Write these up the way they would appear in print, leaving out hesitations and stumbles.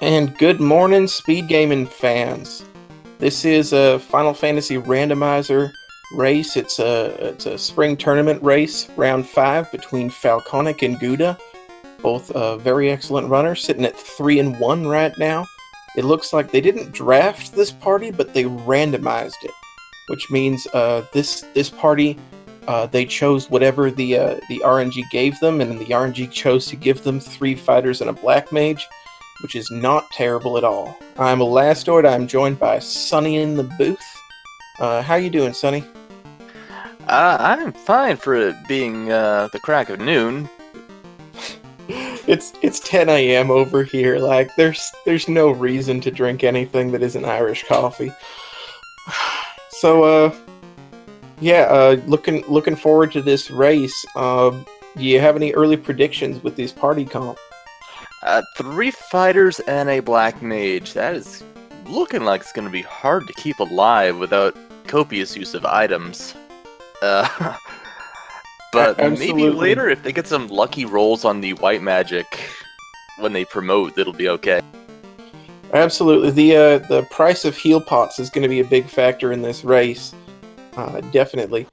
And good morning, speed gaming fans. This is a Final Fantasy Randomizer race. It's a spring tournament race, round 5 between Falconic and Guda, both very excellent runners, sitting at 3-1 right now. It looks like they didn't draft this party, but they randomized it, which means this party they chose whatever the RNG gave them, and the RNG chose to give them 3 fighters and a black mage, which is not terrible at all. I'm Elastoid. I'm joined by Sunny in the booth. How you doing, Sunny? I'm fine for it being the crack of noon. It's 10 a.m. over here. Like there's no reason to drink anything that isn't Irish coffee. So looking forward to this race. Do you have any early predictions with these party comp? 3 fighters and a black mage. That is looking like it's going to be hard to keep alive without copious use of items. But maybe later, if they get some lucky rolls on the white magic when they promote, it'll be okay. Absolutely. The price of heal pots is going to be a big factor in this race. Definitely.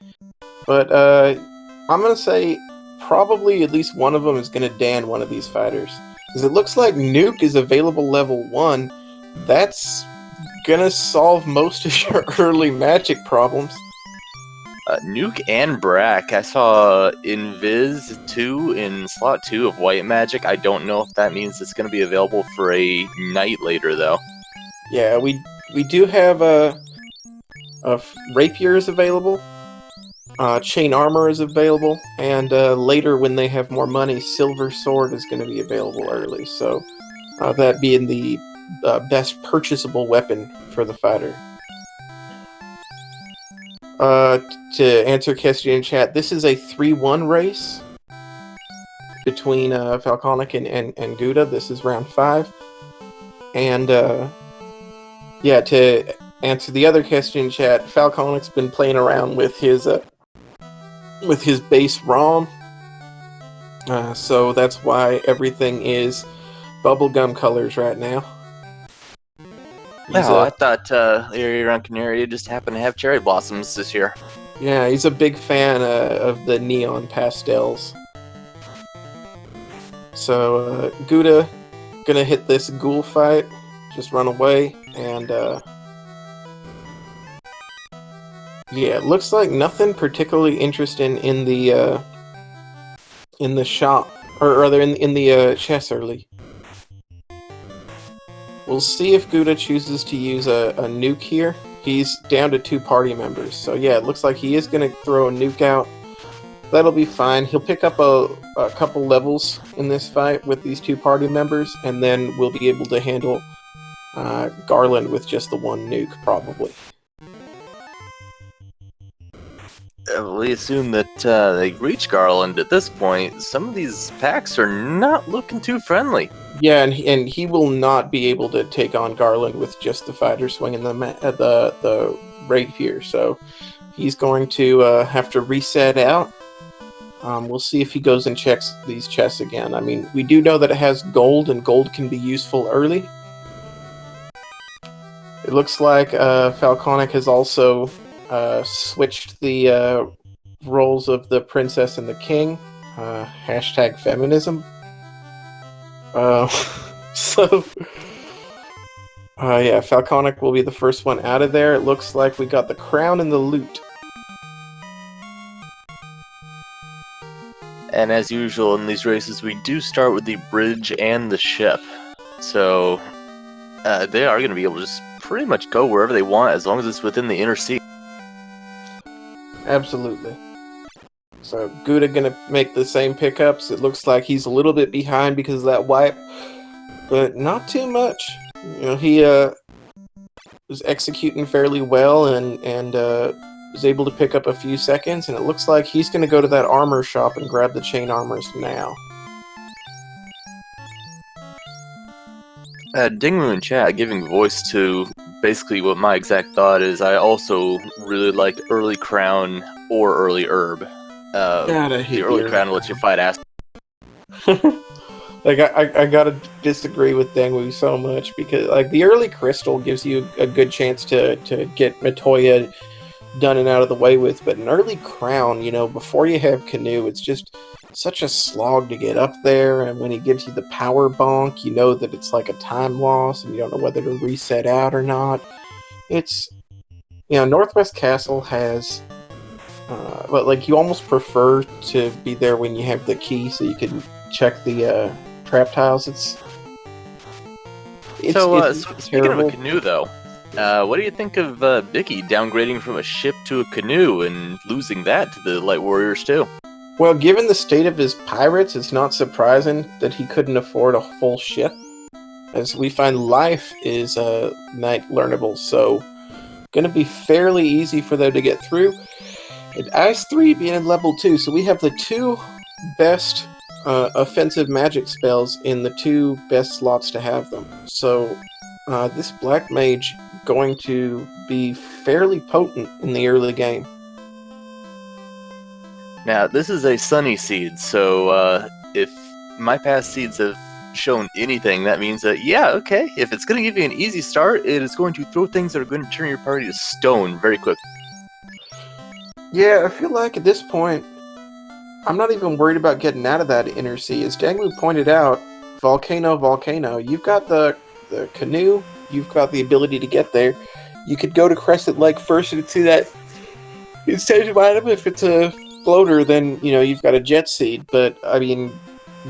But I'm going to say probably at least one of them is going to Dan one of these fighters. Because it looks like Nuke is available level 1. That's going to solve most of your early magic problems. Nuke and Brack. I saw Invis 2 in slot 2 of white magic. I don't know if that means it's going to be available for a night later, though. Yeah, we do have rapiers available. Chain armor is available, and later when they have more money, silver sword is going to be available early. So that being the best purchasable weapon for the fighter. To answer question in chat, this is a 3-1 race between Falconic and Guda. This is round 5. And to answer the other question in chat, Falconic's been playing around with his base ROM. So that's why everything is bubblegum colors right now. I thought area around Canaria just happened to have cherry blossoms this year. Yeah, he's a big fan of the neon pastels. So, Guda gonna hit this ghoul fight, just run away, and it looks like nothing particularly interesting in the shop, or rather in the chess early. We'll see if Guda chooses to use a nuke here. He's down to 2 party members, so yeah, it looks like he is going to throw a nuke out. That'll be fine. He'll pick up a couple levels in this fight with these 2 party members, and then we'll be able to handle Garland with just the 1 nuke, probably. We assume that they reach Garland at this point. Some of these packs are not looking too friendly. Yeah, and he will not be able to take on Garland with just the fighter swinging the rapier, so he's going to have to reset out. We'll see if he goes and checks these chests again. I mean, we do know that it has gold, and gold can be useful early. It looks like Falconic has also switched the roles of the princess and the king. Hashtag feminism. Falconic will be the first one out of there. It looks like we got the crown and the loot. And as usual in these races, we do start with the bridge and the ship. So they are going to be able to just pretty much go wherever they want as long as it's within the inner sea. Absolutely. So Guda gonna make the same pickups. It looks like he's a little bit behind because of that wipe, but not too much. You know, he was executing fairly well and was able to pick up a few seconds, and it looks like he's gonna go to that armor shop and grab the chain armors now. Dingmu in chat giving voice to basically what my exact thought is. I also really like early crown or early herb. The early crown lets you fight ass. Like I gotta disagree with Dangwoo so much because like the early Crystal gives you a good chance to get Matoya done and out of the way with, but an early Crown, before you have Canoe, it's just such a slog to get up there, and when he gives you the power bonk, you know that it's like a time loss, and you don't know whether to reset out or not. It's, Northwest Castle has, but like you almost prefer to be there when you have the key so you can check the trap tiles. It's speaking of a terrible. canoe, though, what do you think of Bicky downgrading from a ship to a canoe and losing that to the Light Warriors too? Well, given the state of his pirates, it's not surprising that he couldn't afford a full ship, as we find life is night learnable, so going to be fairly easy for them to get through. And Ice 3 being in level 2, so we have the two best offensive magic spells in the two best slots to have them. So this Black Mage going to be fairly potent in the early game. Now, this is a Sunny Seed, so if my past seeds have shown anything, that means that, if it's going to give you an easy start, it is going to throw things that are going to turn your party to stone very quick. Yeah, I feel like at this point, I'm not even worried about getting out of that inner sea. As Danglu pointed out, Volcano, you've got the canoe, you've got the ability to get there. You could go to Crescent Lake first and see that incentive item. If it's a floater, then, you've got a jet seed. But, I mean,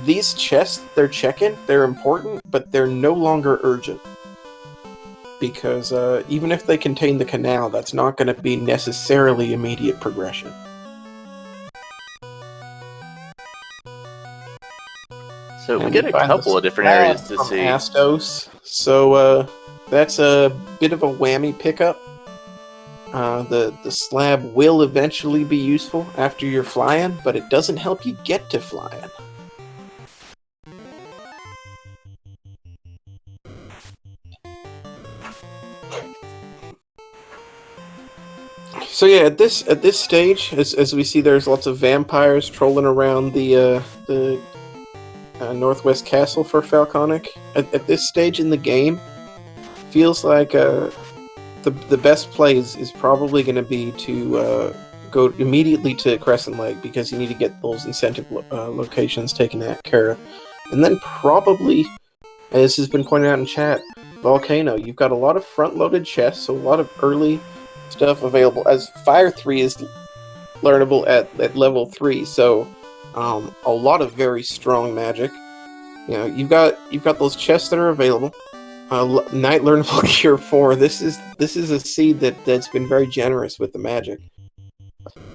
these chests they're checking, they're important, but they're no longer urgent. Because even if they contain the canal, that's not going to be necessarily immediate progression. So we get a couple of different areas to see. Astos, so that's a bit of a whammy pickup. The slab will eventually be useful after you're flying, but it doesn't help you get to flying. So yeah, at this stage, as we see, there's lots of vampires trolling around the Northwest Castle for Falconic. At this stage in the game, feels like the best play is probably going to be to go immediately to Crescent Lake, because you need to get those incentive locations taken care of. And then probably, as has been pointed out in chat, Volcano. You've got a lot of front-loaded chests, so a lot of early stuff available, as Fire 3 is learnable at level 3, so a lot of very strong magic. You've got those chests that are available. Night learnable Cure 4. This is a seed that's been very generous with the magic.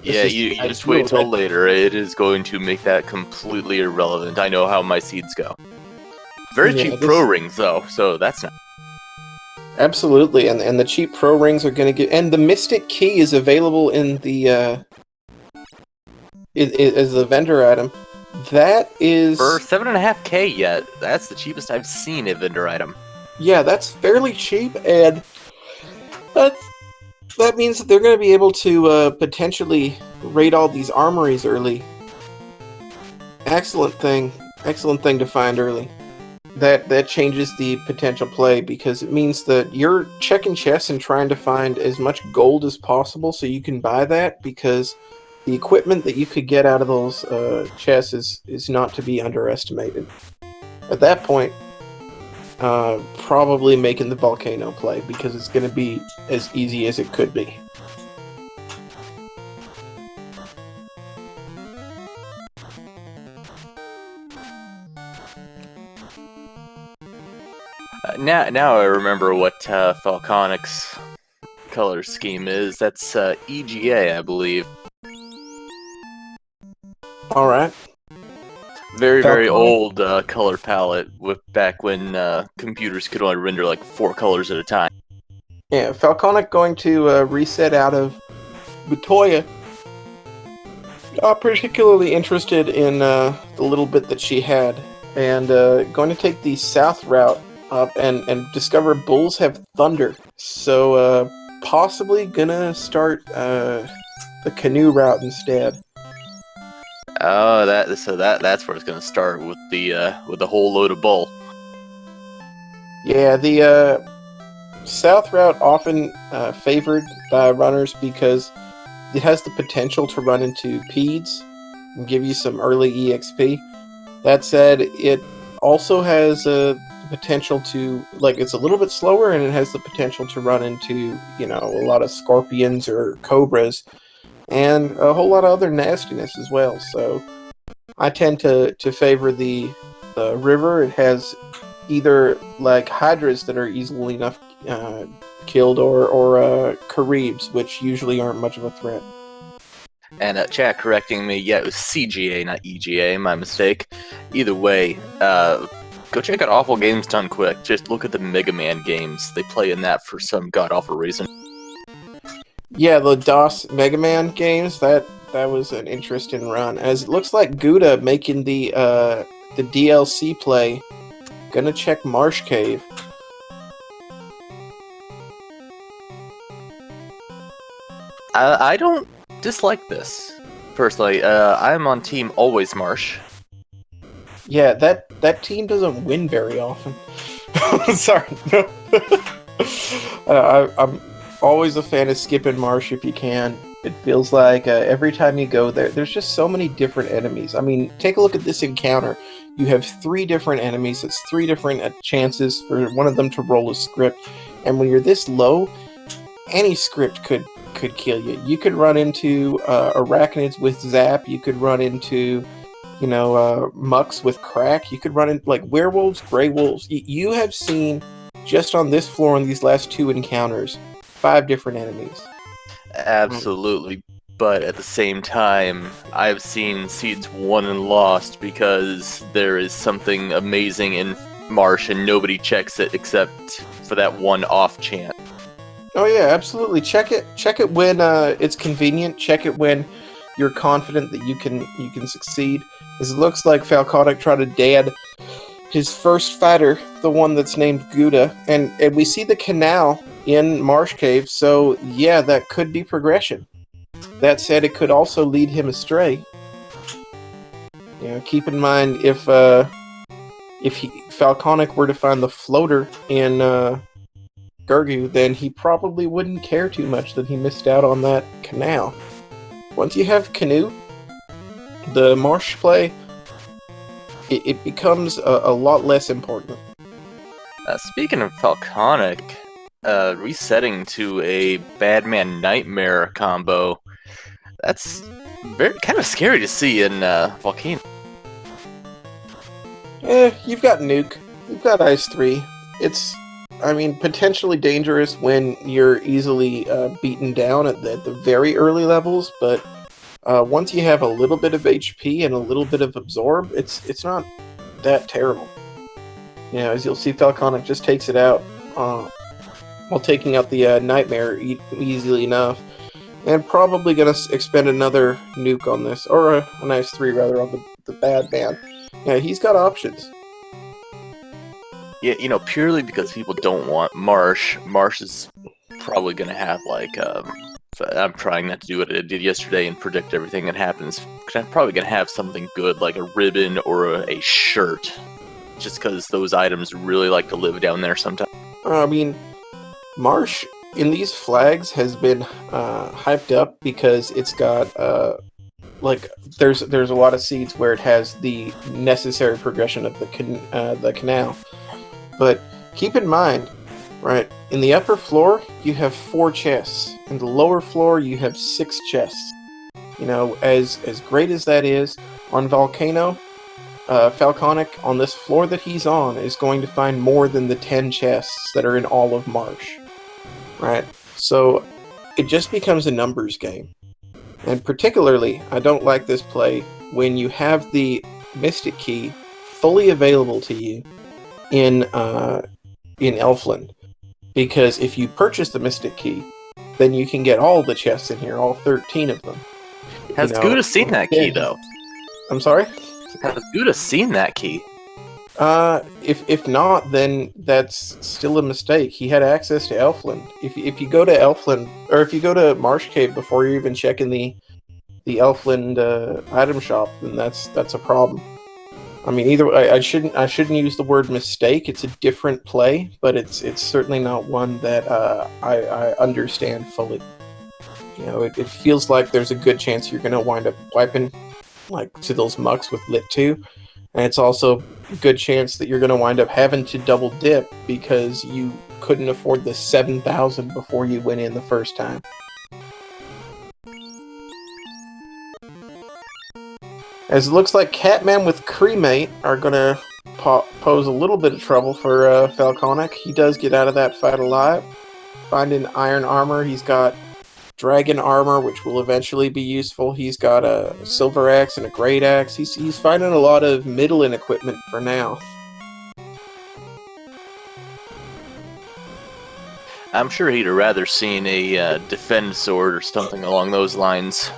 You just wait till later. It is going to make that completely irrelevant. I know how my seeds go. Very cheap pro rings though, so that's not. Absolutely, and the cheap pro rings are going to get, and the Mystic Key is available in the as the vendor item. That is for 7.5K yet. That's the cheapest I've seen a vendor item. Yeah, that's fairly cheap, and that means that they're going to be able to potentially raid all these armories early. Excellent thing to find early. That changes the potential play, because it means that you're checking chests and trying to find as much gold as possible so you can buy that, because the equipment that you could get out of those chests is not to be underestimated. At that point, probably making the Volcano play, because it's going to be as easy as it could be. Now I remember what Falconic's color scheme is. That's EGA, I believe. Alright. Very old color palette, with back when computers could only render like 4 colors at a time. Yeah, Falconic going to reset out of Matoya. Not particularly interested in the little bit that she had, and going to take the south route up and discover bulls have thunder. So possibly gonna start the canoe route instead. Oh, that's where it's gonna start with the whole load of bull. Yeah, the south route often favored by runners because it has the potential to run into peds and give you some early EXP. That said, it also has the potential to, like, it's a little bit slower, and it has the potential to run into, a lot of scorpions or cobras and a whole lot of other nastiness as well. So I tend to favor the river. It has either like hydras that are easily enough killed, or Caribs, which usually aren't much of a threat. And chat correcting me, yeah, it was CGA, not EGA, my mistake. Either way, go check out Awful Games Done Quick. Just look at the Mega Man games. They play in that for some god-awful reason. Yeah, the DOS Mega Man games, that was an interesting run. As it looks like Gouda making the DLC play. Gonna check Marsh Cave. I don't dislike this, personally. I'm on Team Always Marsh. Yeah, that team doesn't win very often. Sorry, no. I'm always a fan of skipping Marsh if you can. It feels like every time you go there, there's just so many different enemies. I mean, take a look at this encounter. You have 3 different enemies. It's 3 different chances for one of them to roll a script. And when you're this low, any script could kill you. You could run into arachnids with zap. You could run into, mucks with crack. You could run into, like, werewolves, gray wolves. You have seen, just on this floor on these last 2 encounters, 5 different enemies. Absolutely. But at the same time, I've seen seeds won and lost because there is something amazing in Marsh and nobody checks it except for that one off chance. Oh yeah, absolutely. Check it when it's convenient. Check it when you're confident that you can succeed. As it looks like Falconic tried to dad his first fighter, the one that's named Gouda, and we see the canal in Marsh Cave, so yeah, that could be progression. That said, it could also lead him astray. Keep in mind if Falconic were to find the floater in Gurgu, then he probably wouldn't care too much that he missed out on that canal. Once you have Canoe, the Marsh play, it becomes a lot less important. Speaking of Falconic, resetting to a Badman Nightmare combo, that's very kind of scary to see in Volcano. You've got Nuke, you've got Ice 3. It's, potentially dangerous when you're easily beaten down at the very early levels, but once you have a little bit of HP and a little bit of Absorb, it's not that terrible. As you'll see, Falconic just takes it out while taking out the Nightmare easily enough, and probably going to expend another nuke on this, or a nice 3 rather, on the bad man. Yeah, he's got options. Yeah, purely because people don't want Marsh. Marsh is probably going to have, I'm trying not to do what I did yesterday and predict everything that happens. I'm probably going to have something good, like a ribbon or a shirt, just because those items really like to live down there sometimes. Marsh in these flags has been hyped up because it's got there's a lot of seeds where it has the necessary progression of the canal. But keep in mind, right, in the upper floor you have 4 chests, in the lower floor you have 6 chests. As great as that is, on Volcano, Falconic, on this floor that he's on, is going to find more than the 10 chests that are in all of Marsh. Right? So it just becomes a numbers game. And particularly, I don't like this play when you have the Mystic Key fully available to you in Elfland. Because if you purchase the Mystic Key, then you can get all the chests in here, all 13 of them. Has Gouda seen that key, though? I'm sorry? Has Gouda seen that key? If not, then that's still a mistake. He had access to Elfland. If you go to Elfland, or if you go to Marsh Cave before you're even checking the the Elfland item shop, then that's a problem. I mean, either way, I shouldn't use the word mistake. It's a different play, but it's certainly not one that I understand fully. You know, it feels like there's a good chance you're going to wind up wiping like to those mucks with Lit 2, and it's also a good chance that you're going to wind up having to double dip because you couldn't afford the 7,000 before you went in the first time. As it looks like Catman with Cremate are going to pose a little bit of trouble for Falconic. He does get out of that fight alive. Finding iron armor, he's got dragon armor, which will eventually be useful. He's got a silver axe and a great axe. He's finding a lot of middling equipment for now. I'm sure he'd have rather seen a defend sword or something along those lines.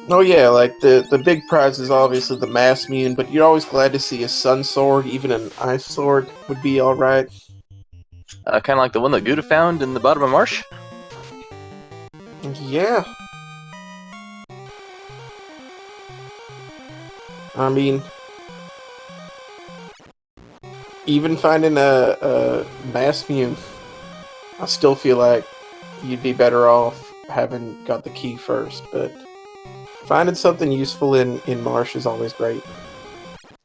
Oh yeah, like the big prize is obviously the mass mune, but you're always glad to see a sun sword, even an ice sword would be alright. Kind of like the one that Gouda found in the bottom of Marsh? Yeah. I mean, even finding a mass mune, I still feel like you'd be better off having got the key first, but finding something useful in Marsh is always great.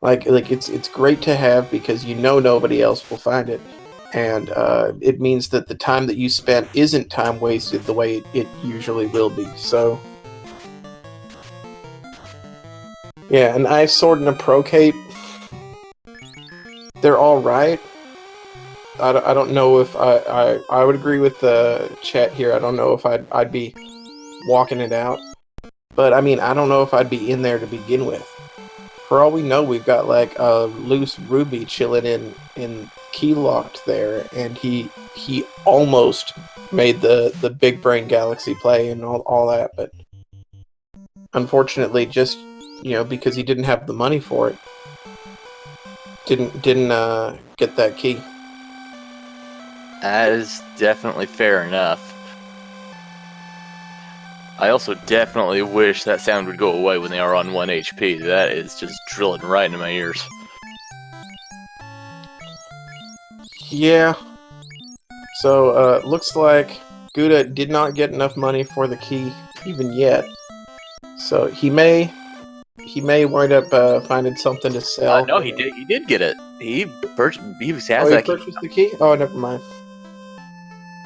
Like it's great to have because you know nobody else will find it, and it means that the time that you spent isn't time wasted the way it usually will be. So yeah, an ice sword and a pro cape, they're all right. I don't know if I would agree with the chat here. I don't know if I'd be walking it out. But, I mean, I don't know if I'd be in there to begin with. For all we know, we've got, like, a loose Ruby chilling in key locked there, and he almost made the Big Brain Galaxy play and all that, but unfortunately, just, you know, because he didn't have the money for it, didn't get that key. That is definitely fair enough. I also definitely wish that sound would go away when they are on 1 HP. That is just drilling right into my ears. Yeah. So, looks like Gouda did not get enough money for the key even yet. So he may wind up finding something to sell. No, he did. He did get it. He has that key. Purchased the key? Oh, never mind.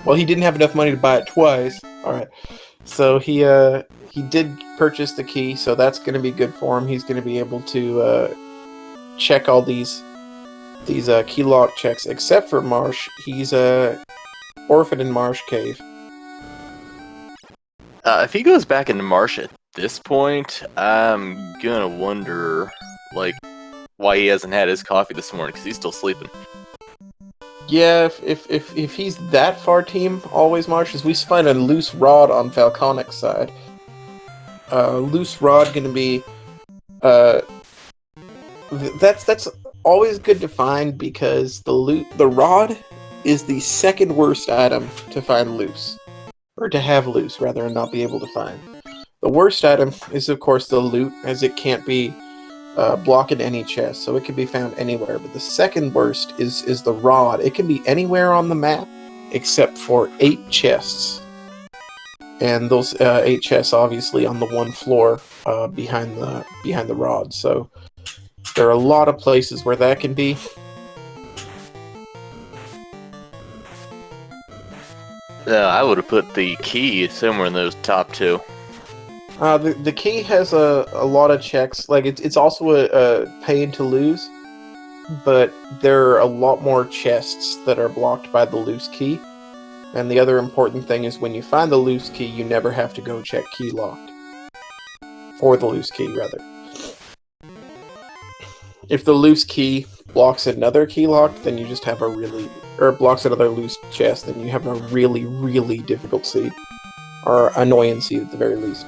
Well, he didn't have enough money to buy it twice. All right. So he did purchase the key, so that's going to be good for him. He's going to be able to check all these key lock checks, except for Marsh. He's orphan in Marsh Cave. If he goes back into Marsh at this point, I'm gonna wonder, like, why he hasn't had his coffee this morning, because he's still sleeping. Yeah, if he's that far team always Marsh, we find a loose rod on Falconic's side. Loose rod gonna be that's always good to find because the rod is the second worst item to find loose, or to have loose rather, and not be able to find. The worst item is of course the loot, as it can't be blocking any chest, so it can be found anywhere. But the second worst is the rod. It can be anywhere on the map except for 8 chests, and those 8 chests obviously on the one floor behind the rod. So there are a lot of places where that can be. I would have put the key somewhere in those top 2. The key has a lot of checks. Like it's also a pain to lose, but there are a lot more chests that are blocked by the loose key. And the other important thing is when you find the loose key, you never have to go check key locked. For the loose key, rather. If the loose key blocks another key lock, then you just have blocks another loose chest, then you have a really, really difficult seed. Or annoying seed at the very least.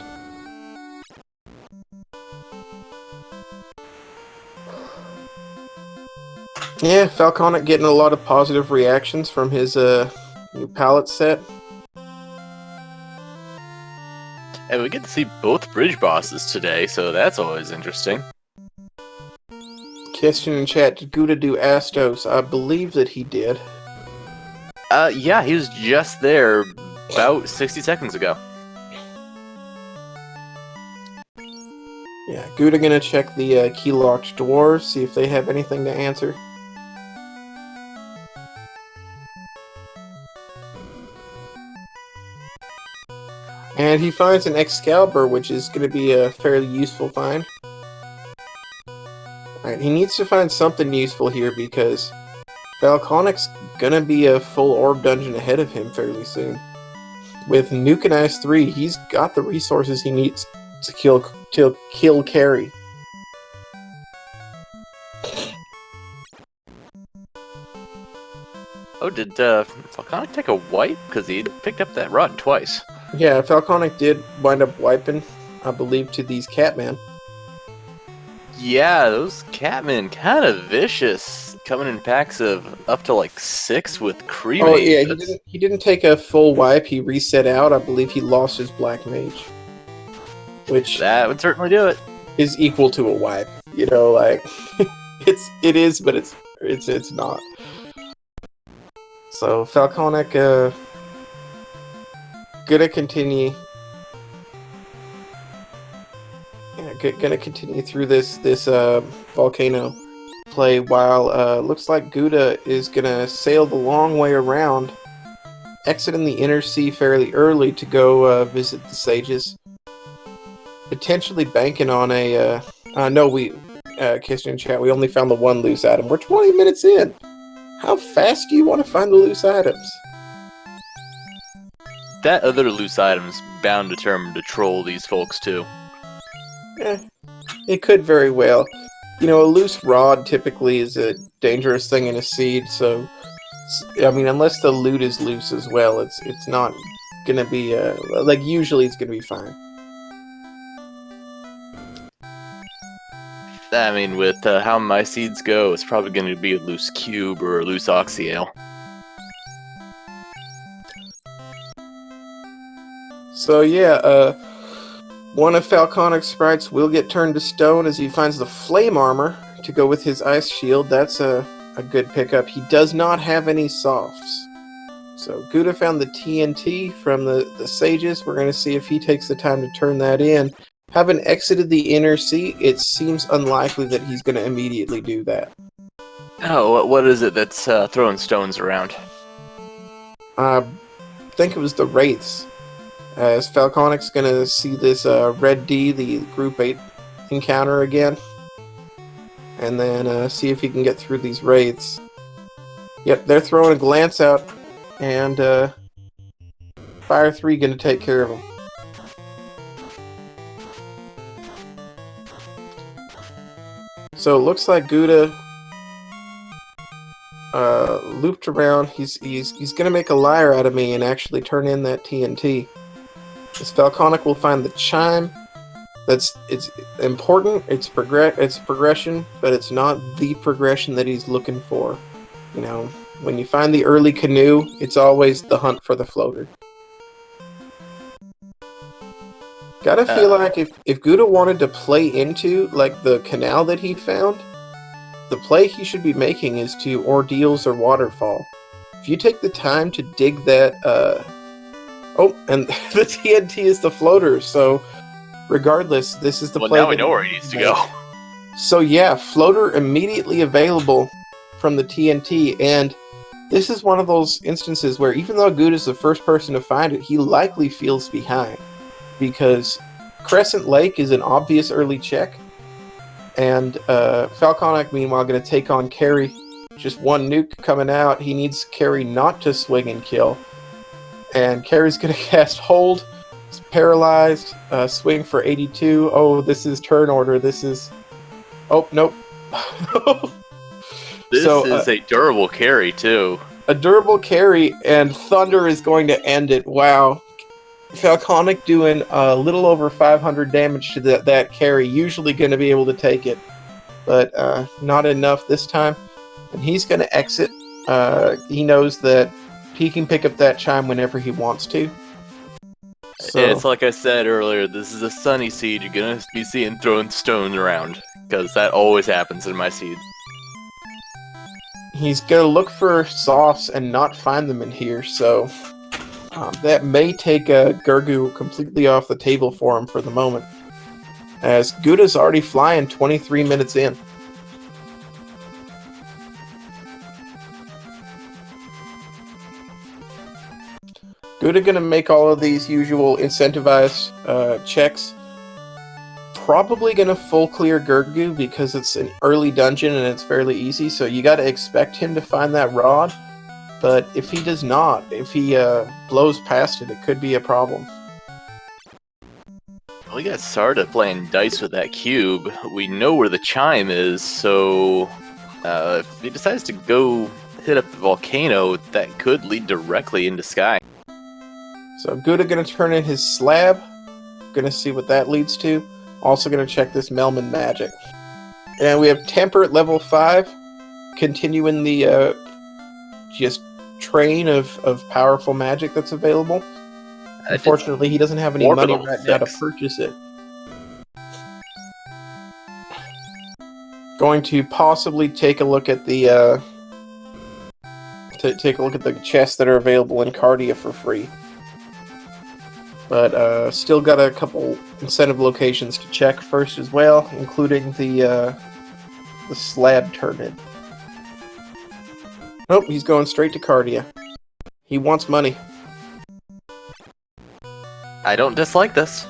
Yeah, Falconic getting a lot of positive reactions from his new palette set. And we get to see both bridge bosses today, so that's always interesting. Question in chat, did Gouda do Astos? I believe that he did. Yeah, he was just there about 60 seconds ago. Yeah, Gouda gonna check the key-locked dwarves, see if they have anything to answer. And he finds an Excalibur, which is going to be a fairly useful find. Alright, he needs to find something useful here because Falconic's going to be a full orb dungeon ahead of him fairly soon. With Nuke and Ice 3, he's got the resources he needs to kill Carrie. Oh, did Falconic take a wipe? Because he picked up that rod twice. Yeah, Falconic did wind up wiping, I believe, to these Catmen. Yeah, those Catmen kind of vicious, coming in packs of up to like 6 with creamy. Oh yeah, he didn't take a full wipe. He reset out. I believe he lost his Black Mage, which that would certainly do it. Is equal to a wipe. You know, like it is, but it's not. So Falconic gonna continue. Yeah, gonna continue through this volcano play while looks like Gouda is gonna sail the long way around, exiting the inner sea fairly early to go visit the sages. Potentially banking on a Kissed in chat, we only found the one loose item. We're 20 minutes in. How fast do you want to find the loose items? That other loose item's bound determined to troll these folks too. It could very well. You know, a loose rod typically is a dangerous thing in a seed, so I mean, unless the loot is loose as well, it's not gonna be like usually it's gonna be fine. I mean, with how my seeds go, it's probably going to be a loose cube or a loose oxyale. So yeah, one of Falconic's sprites will get turned to stone as he finds the flame armor to go with his ice shield. That's a good pickup. He does not have any softs. So Gouda found the TNT from the sages. We're going to see if he takes the time to turn that in. Having exited the inner sea, it seems unlikely that he's going to immediately do that. Oh, what is it that's throwing stones around? I think it was the Wraiths. As Falconic's going to see this Red D, the Group 8 encounter again. And then see if he can get through these Wraiths. Yep, they're throwing a glance out. And Fire 3 going to take care of him. So it looks like Gouda looped around. He's gonna make a liar out of me and actually turn in that TNT. This Falconic will find the chime. It's important. It's progression, but it's not the progression that he's looking for. You know, when you find the early canoe, it's always the hunt for the floater. Gotta feel like if Gouda wanted to play into like the canal that he found, the play he should be making is to Ordeals or Waterfall. If you take the time to dig that, oh, and the TNT is the floater. So, regardless, this is the play. Well, now we know where he needs to go. So yeah, floater immediately available from the TNT, and this is one of those instances where even though Gouda's the first person to find it, he likely feels behind. Because Crescent Lake is an obvious early check, and Falconic, meanwhile, going to take on Carrie. Just one nuke coming out. He needs Carrie not to swing and kill. And Carrie's going to cast Hold. He's paralyzed. Swing for 82. Oh, this is turn order. This is... Oh, nope. This is a durable carry, too. A durable carry, and Thunder is going to end it. Wow. Falconic doing a little over 500 damage to that carry. Usually going to be able to take it, but not enough this time. And he's going to exit. He knows that he can pick up that chime whenever he wants to. So It's like I said earlier, this is a sunny seed. You're gonna be seeing throwing stones around. Because that always happens in my seeds. he's gonna look for softs and not find them in here, so that may take Gurgu completely off the table for him for the moment. As Guda's already flying 23 minutes in. Guda gonna make all of these usual incentivized checks. Probably gonna full clear Gurgu because it's an early dungeon and it's fairly easy, so you gotta expect him to find that rod. But if he does not, if he blows past it, it could be a problem. Well, we got Sarda playing dice with that cube. We know where the chime is, so if he decides to go hit up the volcano, that could lead directly into Sky. So Guda gonna turn in his slab. Gonna see what that leads to. Also gonna check this Melman magic. And we have Temper at level 5. Continuing the just train of powerful magic that's available. Unfortunately, he doesn't have any money right now to purchase it. Going to possibly take a look at the chests that are available in Cardia for free. But still got a couple incentive locations to check first as well, including the slab turn-in. Nope, he's going straight to Cardia. He wants money. I don't dislike this.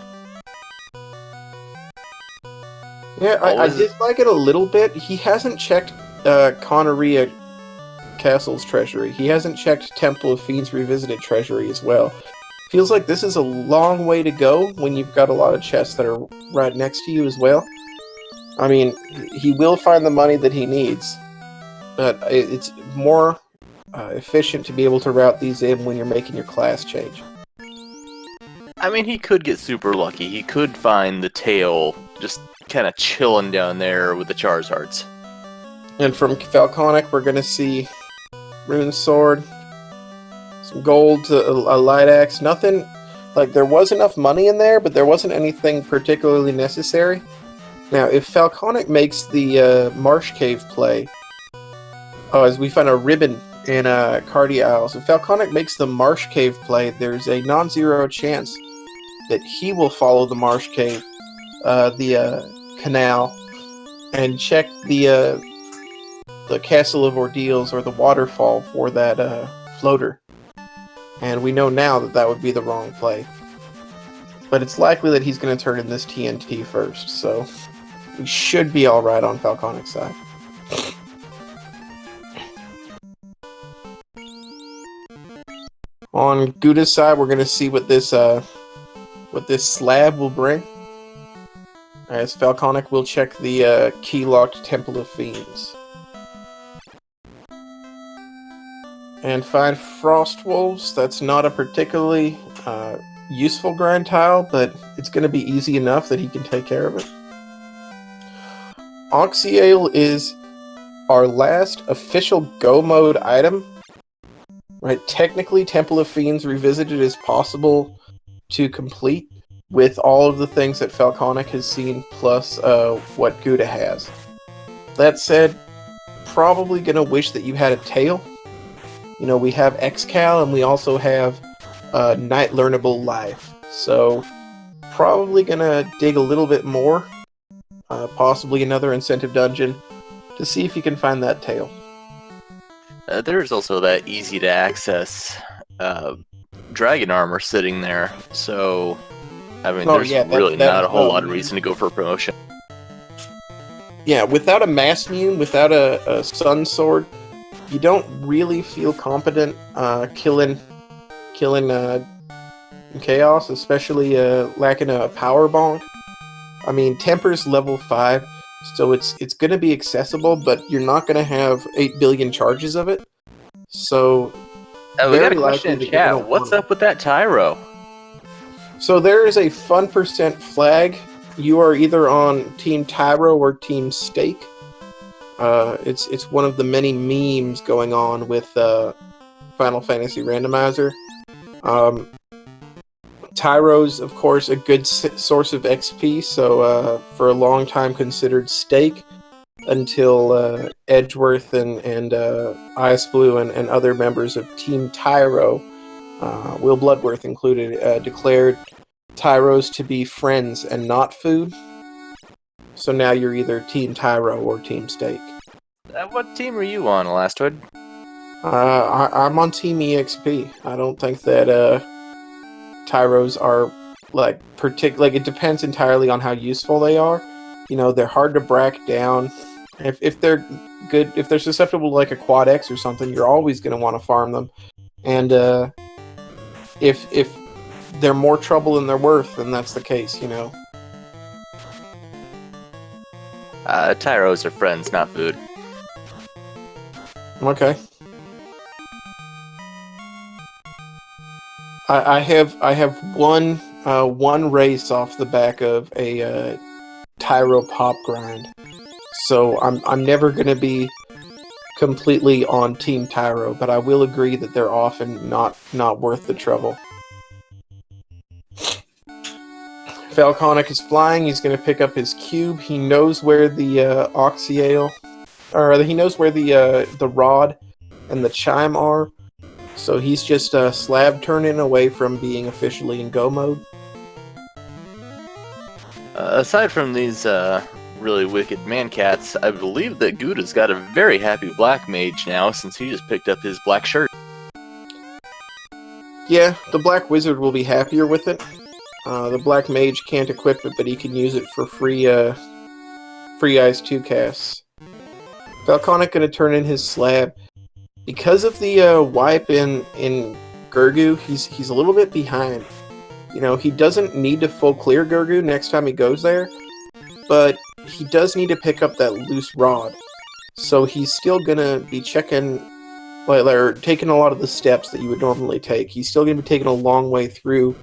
Yeah, I dislike it a little bit. He hasn't checked Conneria Castle's treasury. He hasn't checked Temple of Fiends Revisited treasury as well. Feels like this is a long way to go when you've got a lot of chests that are right next to you as well. I mean, he will find the money that he needs, but it's more efficient to be able to route these in when you're making your class change. I mean, he could get super lucky. He could find the tail just kind of chilling down there with the Charizards. And from Falconic, we're going to see Rune Sword, some gold, a light axe. Nothing, like, there was enough money in there, but there wasn't anything particularly necessary. Now, if Falconic makes the Marsh Cave play, as we find a ribbon in Cardia Isles, if Falconic makes the Marsh Cave play, there's a non-zero chance that he will follow the Marsh Cave, the canal, and check the Castle of Ordeals or the waterfall for that floater. And we know now that that would be the wrong play. But it's likely that he's going to turn in this TNT first, so we should be alright on Falconic's side. On Guda's side, we're going to see what this slab will bring. As Falconic will check the key-locked Temple of Fiends. And find Frost Wolves. That's not a particularly useful grind tile, but it's going to be easy enough that he can take care of it. Oxyale is our last official go mode item. Right, technically Temple of Fiends Revisited is possible to complete with all of the things that Falconic has seen, plus what Guda has. That said, probably going to wish that you had a tail. You know, we have Xcal and we also have Night Learnable Life. So, probably going to dig a little bit more, possibly another incentive dungeon, to see if you can find that tail. There's also that easy to access dragon armor sitting there, so I mean, there's really not a whole lot of reason to go for a promotion. Yeah, without a Mass Mune, without a Sun Sword, you don't really feel competent killing Chaos, especially lacking a Power Bonk. I mean, Temper's level 5, so it's going to be accessible, but you're not going to have 8 billion charges of it. So, we got a question in chat. What's up with that Tyro? So there is a fun % flag. You are either on Team Tyro or Team Stake. It's one of the many memes going on with Final Fantasy Randomizer. Tyro's, of course, a good source of XP, so for a long time considered stake until Edgeworth and Ice Blue and other members of Team Tyro, Will Bloodworth included, declared Tyros to be friends and not food. So now you're either Team Tyro or Team Steak. What team are you on, Elastoid? I'm on Team EXP. I don't think that Tyros are like it depends entirely on how useful they are. You know, they're hard to break down. If they're good, if they're susceptible to like a quad X or something, you're always going to want to farm them. And if they're more trouble than they're worth, then that's the case, you know. Tyros are friends, not food. Okay. I have one race off the back of a Tyro pop grind, so I'm never gonna be completely on Team Tyro, but I will agree that they're often not worth the trouble. Falconic is flying. He's going to pick up his cube. He knows where the Oxyale, or he knows where the rod and the chime are. So he's just slab turning away from being officially in go mode. Aside from these really wicked man cats, I believe that Guda's got a very happy black mage now since he just picked up his black shirt. Yeah, the black wizard will be happier with it. The black mage can't equip it, but he can use it for free ice 2 casts. Falconic gonna turn in his slab. Because of the wipe in Gurgu, he's a little bit behind. You know, he doesn't need to full clear Gurgu next time he goes there, but he does need to pick up that loose rod. So he's still gonna be checking, or taking a lot of the steps that you would normally take. He's still gonna be taking a long way through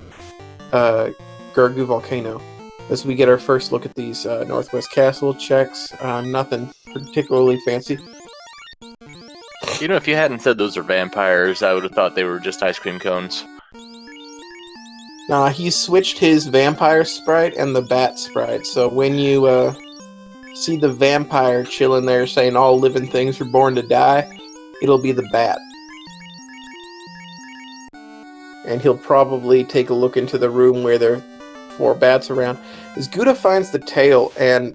Gurgu Volcano. As we get our first look at these Northwest Castle checks, nothing particularly fancy. You know, if you hadn't said those are vampires, I would have thought they were just ice cream cones. He switched his vampire sprite and the bat sprite, so when you see the vampire chilling there saying all living things are born to die, it'll be the bat. And he'll probably take a look into the room where there are 4 bats around. As Guda finds the tail, and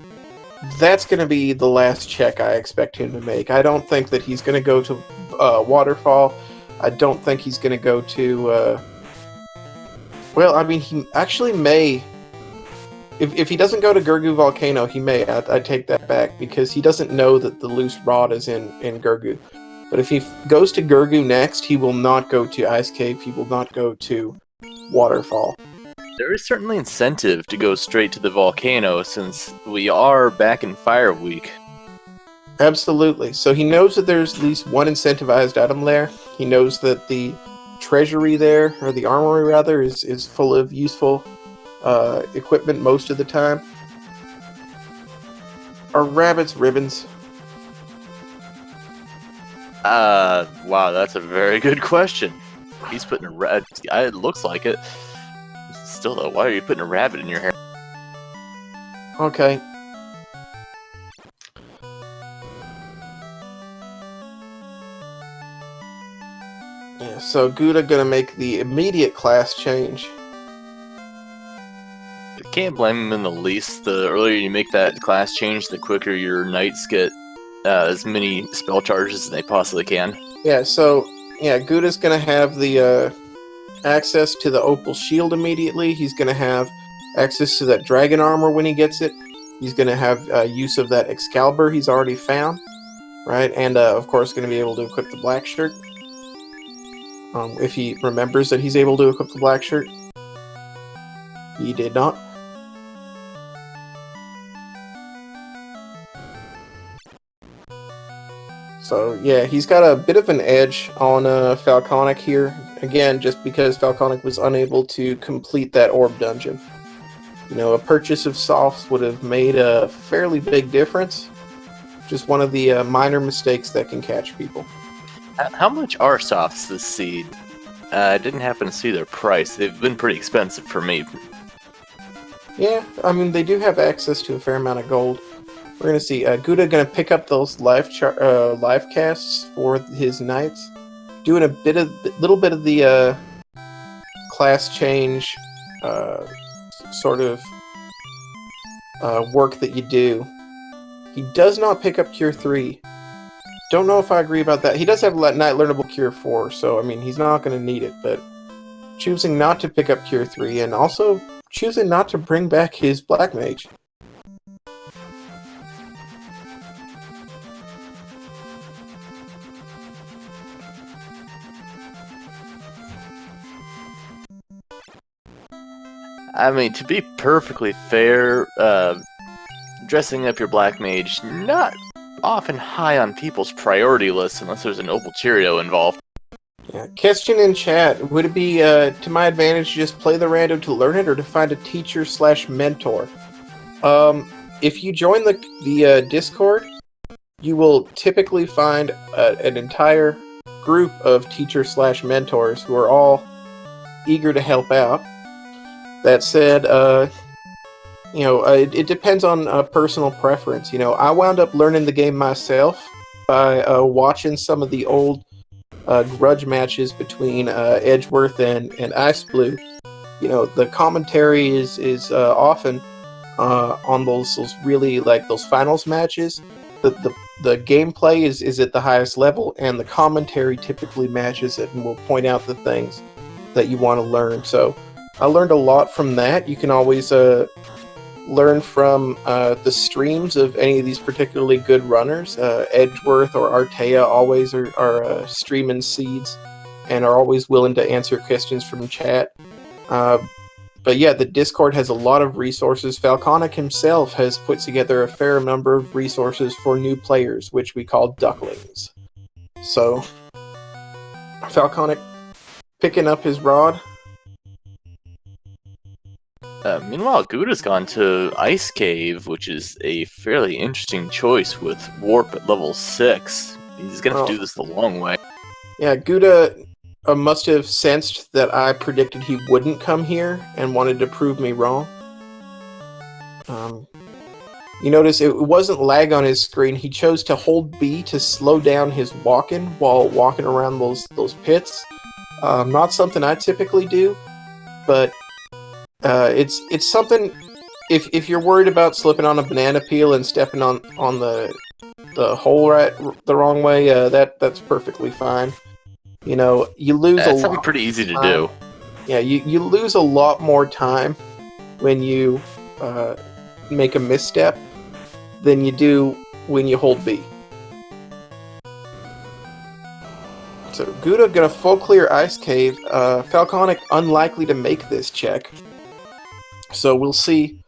that's going to be the last check I expect him to make. I don't think that he's going to go to Waterfall. I don't think he's going to go to... well, I mean, he actually may... If he doesn't go to Gurgu Volcano, he may. I take that back, because he doesn't know that the loose rod is in Gurgu. But if he goes to Gurgu next, he will not go to Ice Cave. He will not go to Waterfall. There is certainly incentive to go straight to the volcano since we are back in Fire Week. Absolutely. So he knows that there's at least one incentivized item there. He knows that the treasury there, or the armory rather, is full of useful equipment most of the time. Are rabbits ribbons? Wow, that's a very good question. He's putting a rabbit. It looks like it. Still though, why are you putting a rabbit in your hair? Okay. Yeah, so Guda gonna make the immediate class change. I can't blame him in the least. The earlier you make that class change, the quicker your knights get as many spell charges as they possibly can. Yeah, so Guda's gonna have the access to the Opal Shield immediately. He's gonna have access to that Dragon Armor when he gets it. He's gonna have use of that Excalibur he's already found, right? And of course, gonna be able to equip the Black Shirt. If he remembers that he's able to equip the Black Shirt. He did not. So yeah, he's got a bit of an edge on Falconic here. Again, just because Falconic was unable to complete that orb dungeon. You know, a purchase of softs would have made a fairly big difference. Just one of the minor mistakes that can catch people. How much are softs this seed? I didn't happen to see their price. They've been pretty expensive for me. Yeah, I mean, they do have access to a fair amount of gold. We're going to see Guda going to pick up those live casts for his knights, doing little bit of the class change sort of work that you do. He does not pick up Cure 3. Don't know if I agree about that. He does have Knight Learnable Cure 4, so I mean, he's not going to need it, but choosing not to pick up Cure 3 and also choosing not to bring back his Black Mage. I mean, to be perfectly fair, dressing up your Black Mage, not often high on people's priority lists unless there's an Opal Cheerio involved. Yeah. Question in chat, would it be to my advantage to just play the rando to learn it or to find a teacher/mentor? If you join the Discord, you will typically find an entire group of teacher/mentors who are all eager to help out. That said, it depends on personal preference. I wound up learning the game myself by watching some of the old grudge matches between Edgeworth and Ice Blue. The commentary is often on those really like those finals matches. The gameplay is at the highest level, and the commentary typically matches it and will point out the things that you want to learn. So I learned a lot from that. You can always learn from the streams of any of these particularly good runners. Edgeworth or Artea always are streaming seeds and are always willing to answer questions from chat. But yeah, the Discord has a lot of resources. Falconic himself has put together a fair number of resources for new players, which we call ducklings. So, Falconic picking up his rod. Meanwhile, Guda's gone to Ice Cave, which is a fairly interesting choice with Warp at level 6. He's going to have to do this the long way. Yeah, Guda must have sensed that I predicted he wouldn't come here and wanted to prove me wrong. You notice it wasn't lag on his screen. He chose to hold B to slow down his walking while walking around those pits. Not something I typically do, but it's something. If you're worried about slipping on a banana peel and stepping on the hole the wrong way, that's perfectly fine. You lose That's something pretty easy to do. Yeah, you lose a lot more time when you make a misstep than you do when you hold B. So Guda gonna full clear Ice Cave. Falconic unlikely to make this check. So we'll see.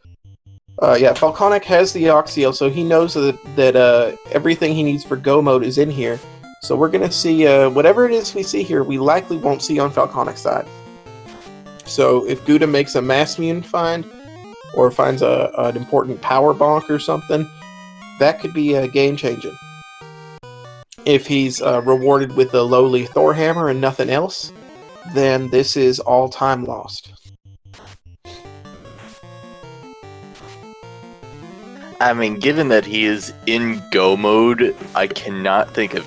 Falconic has the Oxiel, so he knows that everything he needs for Go mode is in here. So we're going to see whatever it is we see here, we likely won't see on Falconic's side. So if Guda makes a Massmune find, or finds an important power bonk or something, that could be game-changing. If he's rewarded with a lowly Thorhammer and nothing else, then this is all time lost. I mean, given that he is in Go mode, I cannot think of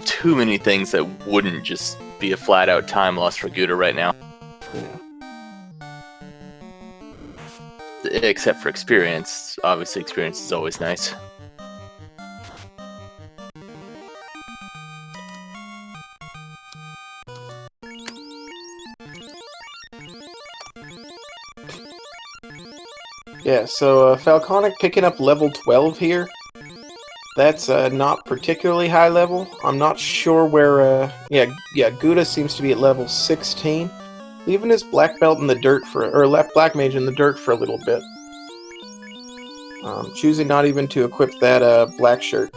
too many things that wouldn't just be a flat-out time loss for Guda right now. Yeah. Except for experience. Obviously, experience is always nice. Yeah, so Falconic picking up level 12 here. That's not particularly high level. I'm not sure where... Guda seems to be at level 16. Leaving his black belt in the dirt black mage in the dirt for a little bit. Choosing not even to equip that black shirt.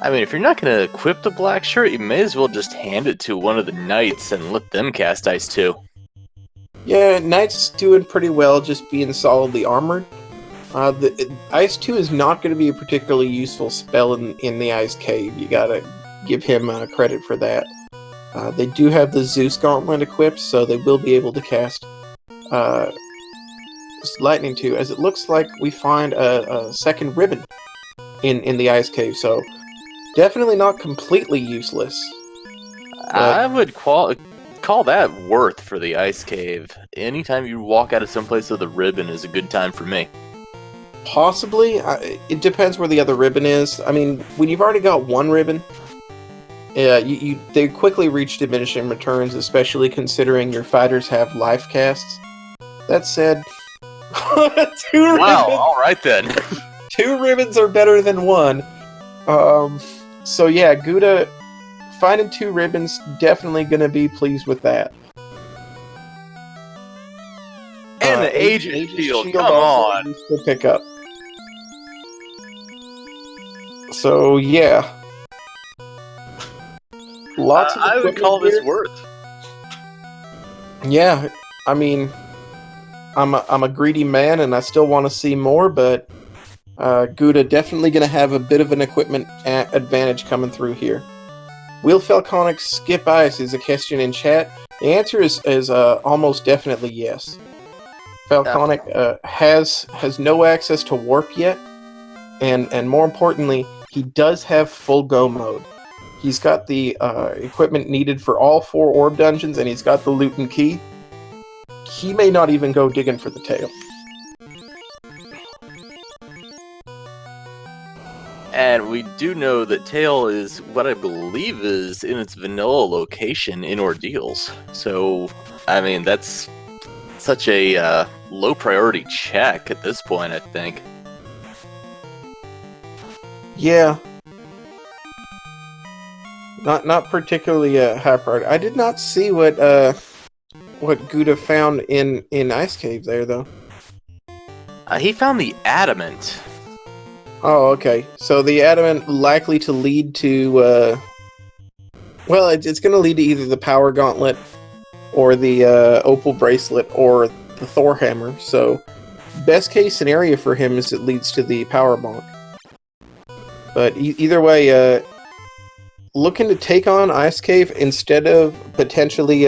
I mean, if you're not going to equip the black shirt, you may as well just hand it to one of the knights and let them cast Ice 2. Yeah, Knight's doing pretty well just being solidly armored. The Ice 2 is not going to be a particularly useful spell in the Ice Cave. You gotta give him credit for that. They do have the Zeus Gauntlet equipped, so they will be able to cast Lightning too, as it looks like we find a second ribbon in the ice cave, so definitely not completely useless. I would call that worth for the ice cave. Anytime you walk out of someplace with a ribbon is a good time for me. Possibly. It depends where the other ribbon is. I mean, when you've already got one ribbon, they quickly reach diminishing returns, especially considering your fighters have life casts. That said, two ribbons. Wow, alright then. 2 ribbons are better than 1. So yeah, Guda finding 2 ribbons, definitely gonna be pleased with that. And the Agent Shield, come also on! To pick up. So yeah. Lots of I would call this here. worth. Yeah, I mean, I'm a greedy man, and I still want to see more. But Guda definitely going to have a bit of an equipment advantage coming through here. Will Falconic skip ice is a question in chat. The answer is almost definitely yes. Falconic has no access to warp yet, and more importantly, he does have full go mode. He's got the equipment needed for all 4 orb dungeons, and he's got the loot and key. He may not even go digging for the tail. And we do know that Tail is what I believe is in its vanilla location in Ordeals. So, I mean, that's such a low priority check at this point, I think. Yeah. Not particularly high priority. I did not see what Guda found in Ice Cave there, though. He found the adamant. Oh, okay. So the adamant likely to lead to, well, it's going to lead to either the power gauntlet or the opal bracelet or the Thor hammer. So best case scenario for him is it leads to the power bonk. But either way, looking to take on Ice Cave instead of potentially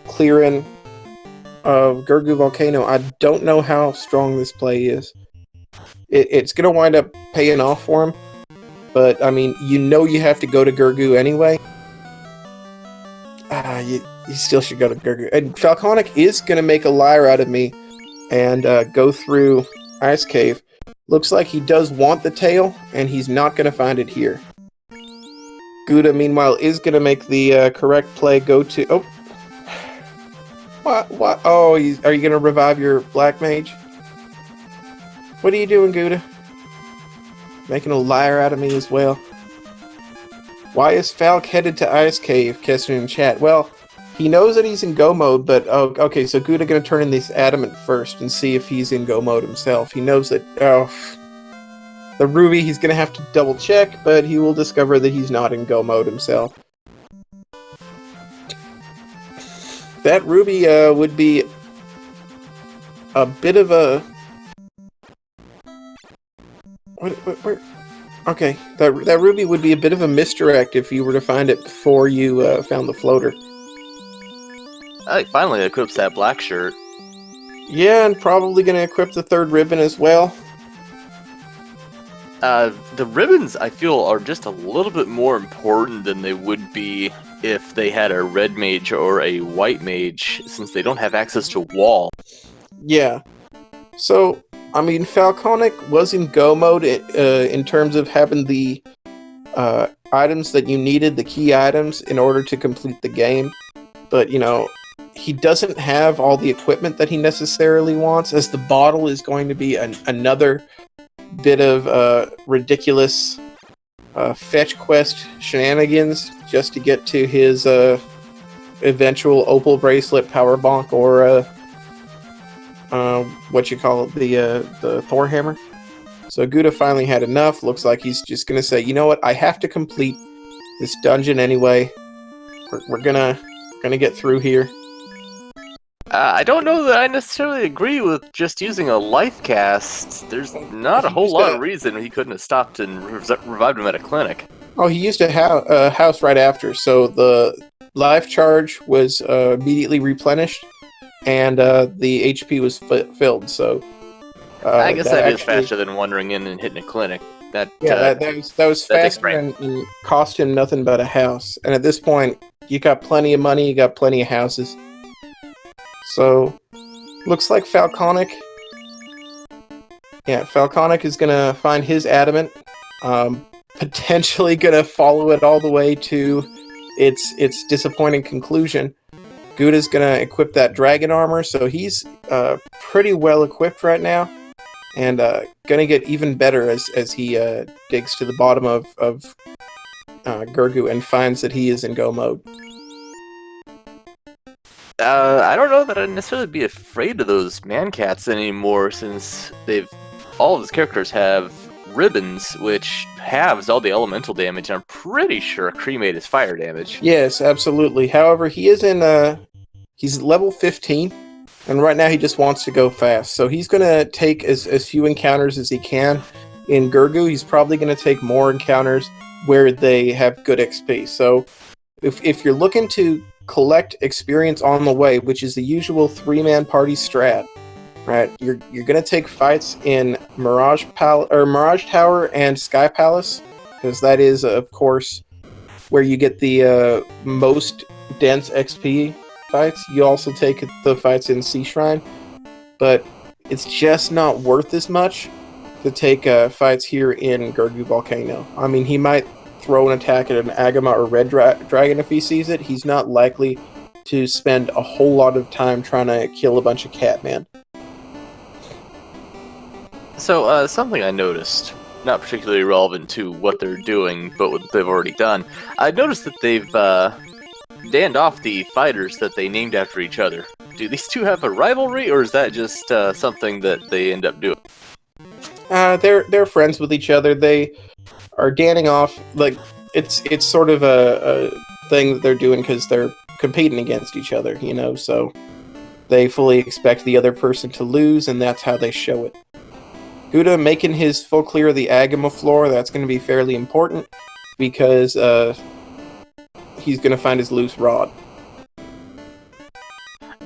clearing Gurgu Volcano. I don't know how strong this play is. It's going to wind up paying off for him. But, I mean, you have to go to Gurgu anyway. You still should go to Gurgu. And Falconic is going to make a liar out of me and go through Ice Cave. Looks like he does want the tail, and he's not going to find it here. Guda, meanwhile, is going to make the correct play. Go to... Oh. What? Oh, are you going to revive your Black Mage? What are you doing, Guda? Making a liar out of me as well. Why is Falk headed to Ice Cave? Question in chat. Well, he knows that he's in go mode, but... Oh, okay, so Guda going to turn in this adamant first and see if he's in go mode himself. He knows that... Oh... The Ruby, he's going to have to double check, but he will discover that he's not in go mode himself. That Ruby would be a bit of a... Where? Okay, that Ruby would be a bit of a misdirect if you were to find it before you found the floater. Finally equips that black shirt. Yeah, and probably going to equip the 3rd ribbon as well. The ribbons, I feel, are just a little bit more important than they would be if they had a red mage or a white mage, since they don't have access to wall. Yeah. So, I mean, Falconic was in go mode in terms of having the items that you needed, the key items, in order to complete the game. But, you know, he doesn't have all the equipment that he necessarily wants, as the bottle is going to be another bit of ridiculous fetch quest shenanigans just to get to his eventual opal bracelet, power bonk, or what you call it, the Thor hammer. So Guda finally had enough. Looks like he's just gonna say, you know what, I have to complete this dungeon anyway. We're gonna get through here. I don't know that I necessarily agree with just using a life cast. There's not a whole lot of reason he couldn't have stopped and revived him at a clinic. Oh, he used a house right after, so the life charge was immediately replenished, and the HP was filled. So I guess that is actually, faster than wandering in and hitting a clinic. that was faster and cost him nothing but a house. And at this point, you got plenty of money, you got plenty of houses. So looks like Falconic. Yeah, Falconic is gonna find his adamant. Potentially gonna follow it all the way to its disappointing conclusion. Guda's gonna equip that dragon armor, so he's pretty well equipped right now, and gonna get even better as he digs to the bottom of Gurgu and finds that he is in go mode. I don't know that I'd necessarily be afraid of those man cats anymore, since all of his characters have ribbons, which halves all the elemental damage. I'm pretty sure cremate is fire damage. Yes, absolutely. However, he is he's level 15, and right now he just wants to go fast. So he's gonna take as few encounters as he can. In Gurgu, he's probably gonna take more encounters where they have good XP. So if you're looking to collect experience on the way, which is the usual 3-man party strat, right? You're gonna take fights in Mirage Tower and Sky Palace, because that is, of course, where you get the most dense XP fights. You also take the fights in Sea Shrine, but it's just not worth as much to take fights here in Gurgu Volcano. I mean, he might throw an attack at an Agama or Red Dragon if he sees it. He's not likely to spend a whole lot of time trying to kill a bunch of Catman. So, something I noticed, not particularly relevant to what they're doing, but what they've already done, I noticed that they've danned off the fighters that they named after each other. Do these two have a rivalry, or is that just something that they end up doing? They're friends with each other. They are danning off, like, it's sort of a thing that they're doing because they're competing against each other, you know, so they fully expect the other person to lose, and that's how they show it. Guda making his full clear of the Agama floor, that's going to be fairly important, because he's going to find his loose rod.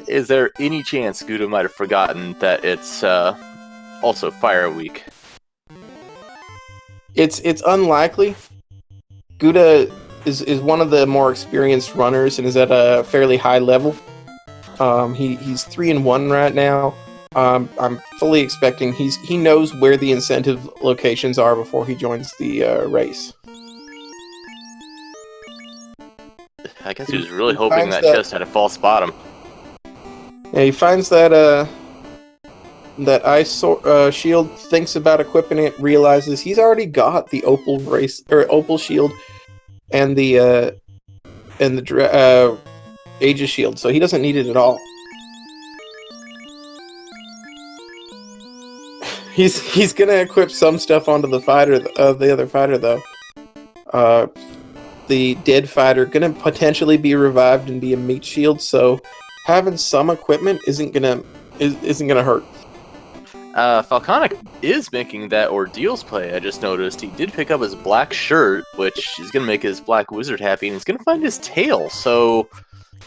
Is there any chance Guda might have forgotten that it's also Fire Week? It's unlikely. Guda is one of the more experienced runners and is at a fairly high level. He's 3-1 right now. I'm fully expecting he knows where the incentive locations are before he joins the race. I guess he was really hoping that chest had a false bottom. Yeah, he finds that that ice shield, thinks about equipping it, realizes he's already got the opal shield and the Aegis shield, so he doesn't need it at all. He's gonna equip some stuff onto the other fighter though. The dead fighter gonna potentially be revived and be a meat shield, so having some equipment isn't gonna hurt. Falconic is making that Ordeals play. I just noticed he did pick up his black shirt, which is going to make his black wizard happy, and he's going to find his tail, so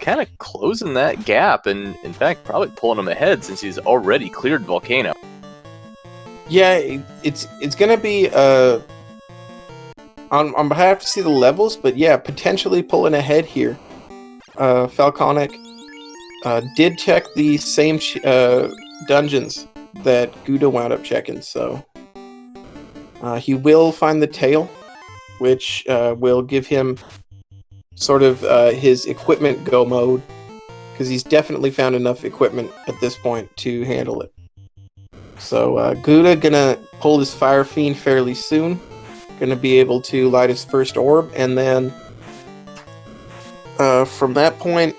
kind of closing that gap, and in fact probably pulling him ahead since he's already cleared Volcano. Yeah, it's going to be on behalf to see the levels, but yeah, potentially pulling ahead here. Falconic did check the same dungeons that Guda wound up checking, so he will find the tail, which will give him sort of his equipment go mode, because he's definitely found enough equipment at this point to handle it. So Guda gonna pull his Fire Fiend fairly soon, gonna be able to light his first orb, and then from that point,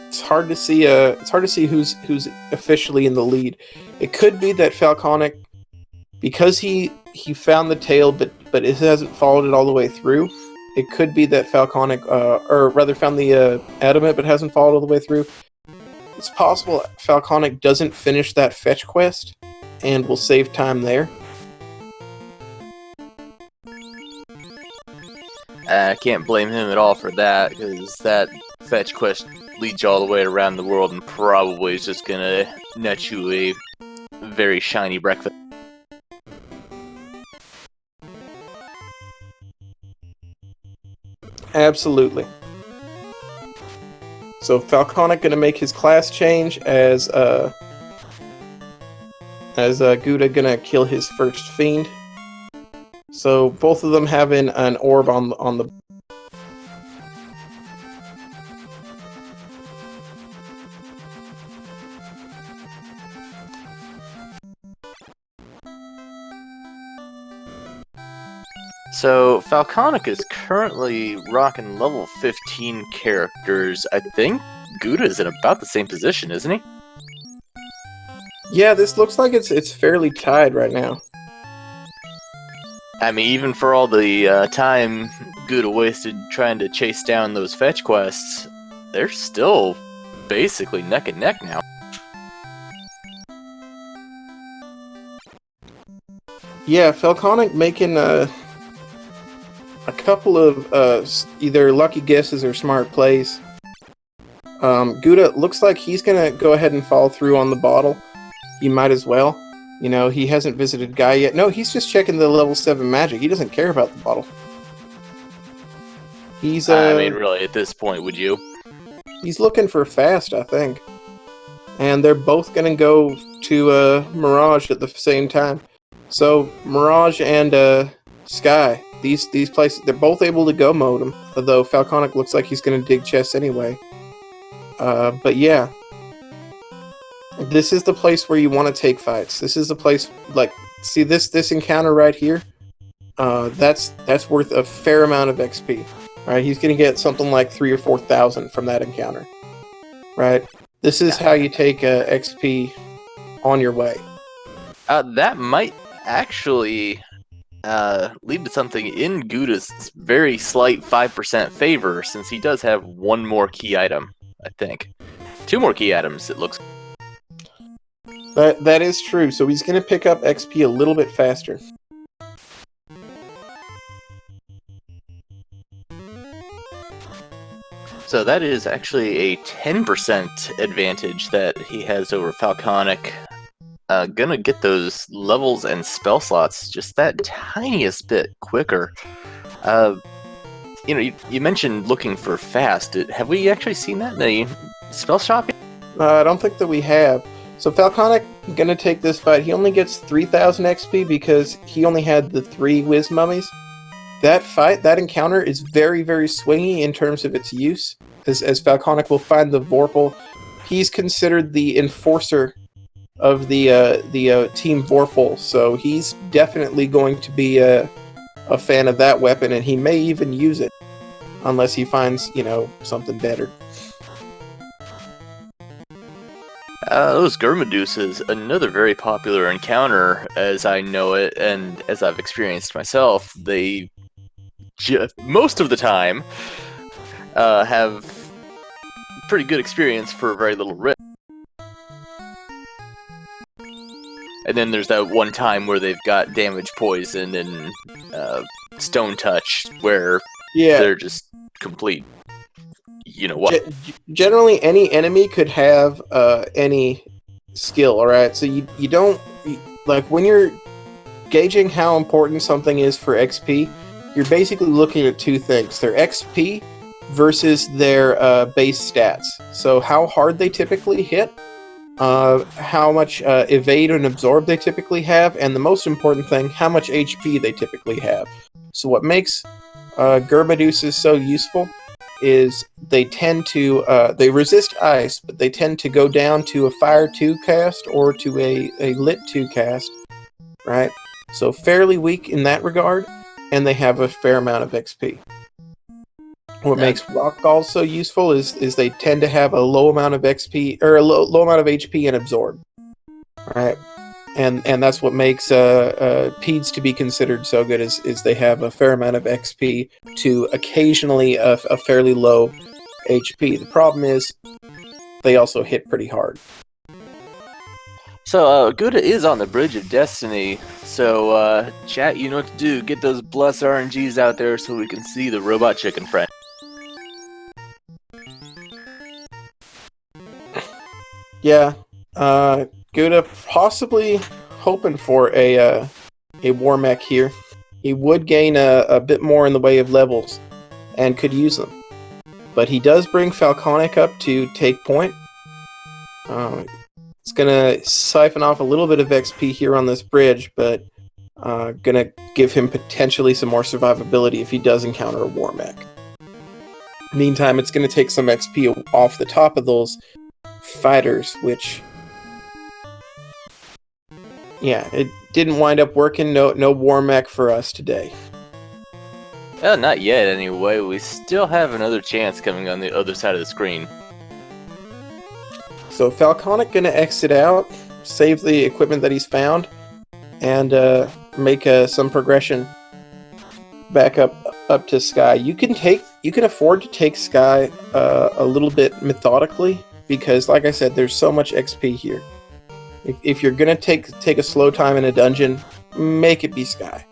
it's hard to see who's officially in the lead. It could be that Falconic, because he found the tail, but it hasn't followed it all the way through. It could be that Falconic, or rather, found the adamant but hasn't followed all the way through. It's possible Falconic doesn't finish that fetch quest, and will save time there. I can't blame him at all for that, because that fetch quest leads you all the way around the world and probably is just gonna net you a very shiny breakfast. Absolutely. So Falconic gonna make his class change as Gouda gonna kill his first fiend. So both of them having an orb on the. So, Falconic is currently rocking level 15 characters. I think Gouda is in about the same position, isn't he? Yeah, this looks like it's fairly tied right now. I mean, even for all the time Gouda wasted trying to chase down those fetch quests, they're still basically neck and neck now. Yeah, Falconic making a couple of either lucky guesses or smart plays. Gouda looks like he's gonna go ahead and follow through on the bottle. He might as well. You know, he hasn't visited Guy yet. No, he's just checking the level 7 magic. He doesn't care about the bottle. He's I mean, really, at this point, would you? He's looking for fast, I think. And they're both gonna go to Mirage at the same time. So Mirage and Sky, these places, they're both able to go mode them. Although Falconic looks like he's gonna dig chests anyway. But yeah, this is the place where you want to take fights. This is the place, like, see this encounter right here. That's worth a fair amount of XP. Right, he's gonna get something like 3,000 or 4,000 from that encounter. Right, this is how you take XP on your way. That might actually lead to something in Gouda's very slight 5% favor, since he does have one more key item, I think. 2 more key items, it looks. That is true, so he's going to pick up XP a little bit faster. So that is actually a 10% advantage that he has over Falconic. Gonna get those levels and spell slots just that tiniest bit quicker. You mentioned looking for fast. Have we actually seen that in the spell shop? I don't think that we have. So Falconic gonna take this fight. He only gets 3,000 XP because he only had the 3 Whiz Mummies. That fight, that encounter is very, very swingy in terms of its use. As Falconic will find the Vorpal, he's considered the enforcer of the Team Vorpal, so he's definitely going to be a fan of that weapon, and he may even use it, unless he finds, something better. Those Gurmaduces, another very popular encounter, as I know it, and as I've experienced myself. They, most of the time, have pretty good experience for very little risk. And then there's that one time where they've got damage poison and stone touch, where they're just complete. You know what? Generally, any enemy could have any skill. All right, so you don't like when you're gauging how important something is for XP. You're basically looking at 2 things: their XP versus their base stats. So how hard they typically hit, how much evade and absorb they typically have, and the most important thing, how much HP they typically have. So what makes Gurmaduces so useful is they tend to, they resist ice, but they tend to go down to a fire 2 cast or to a lit 2 cast, right? So fairly weak in that regard, and they have a fair amount of XP. What makes Rock Galls so useful is they tend to have a low amount of XP, or a low amount of HP and absorb, right? And that's what makes Peds to be considered so good is they have a fair amount of XP to occasionally a fairly low HP. The problem is they also hit pretty hard. So, Gouda is on the Bridge of Destiny. So, chat, you know what to do. Get those bless RNGs out there so we can see the robot chicken friend. Yeah, Gouda possibly hoping for a war mech here. He would gain a bit more in the way of levels, and could use them. But he does bring Falconic up to take point. It's gonna siphon off a little bit of XP here on this bridge, but gonna give him potentially some more survivability if he does encounter a war mech. Meantime, it's gonna take some XP off the top of those fighters, which, yeah, it didn't wind up working. No war mech for us today. Well, not yet anyway. We still have another chance coming on the other side of the screen. So Falconic gonna exit out, save the equipment that he's found, and make some progression back up to Sky. You can afford to take Sky a little bit methodically, because, like I said, there's so much XP here. If you're gonna take a slow time in a dungeon, make it be Sky.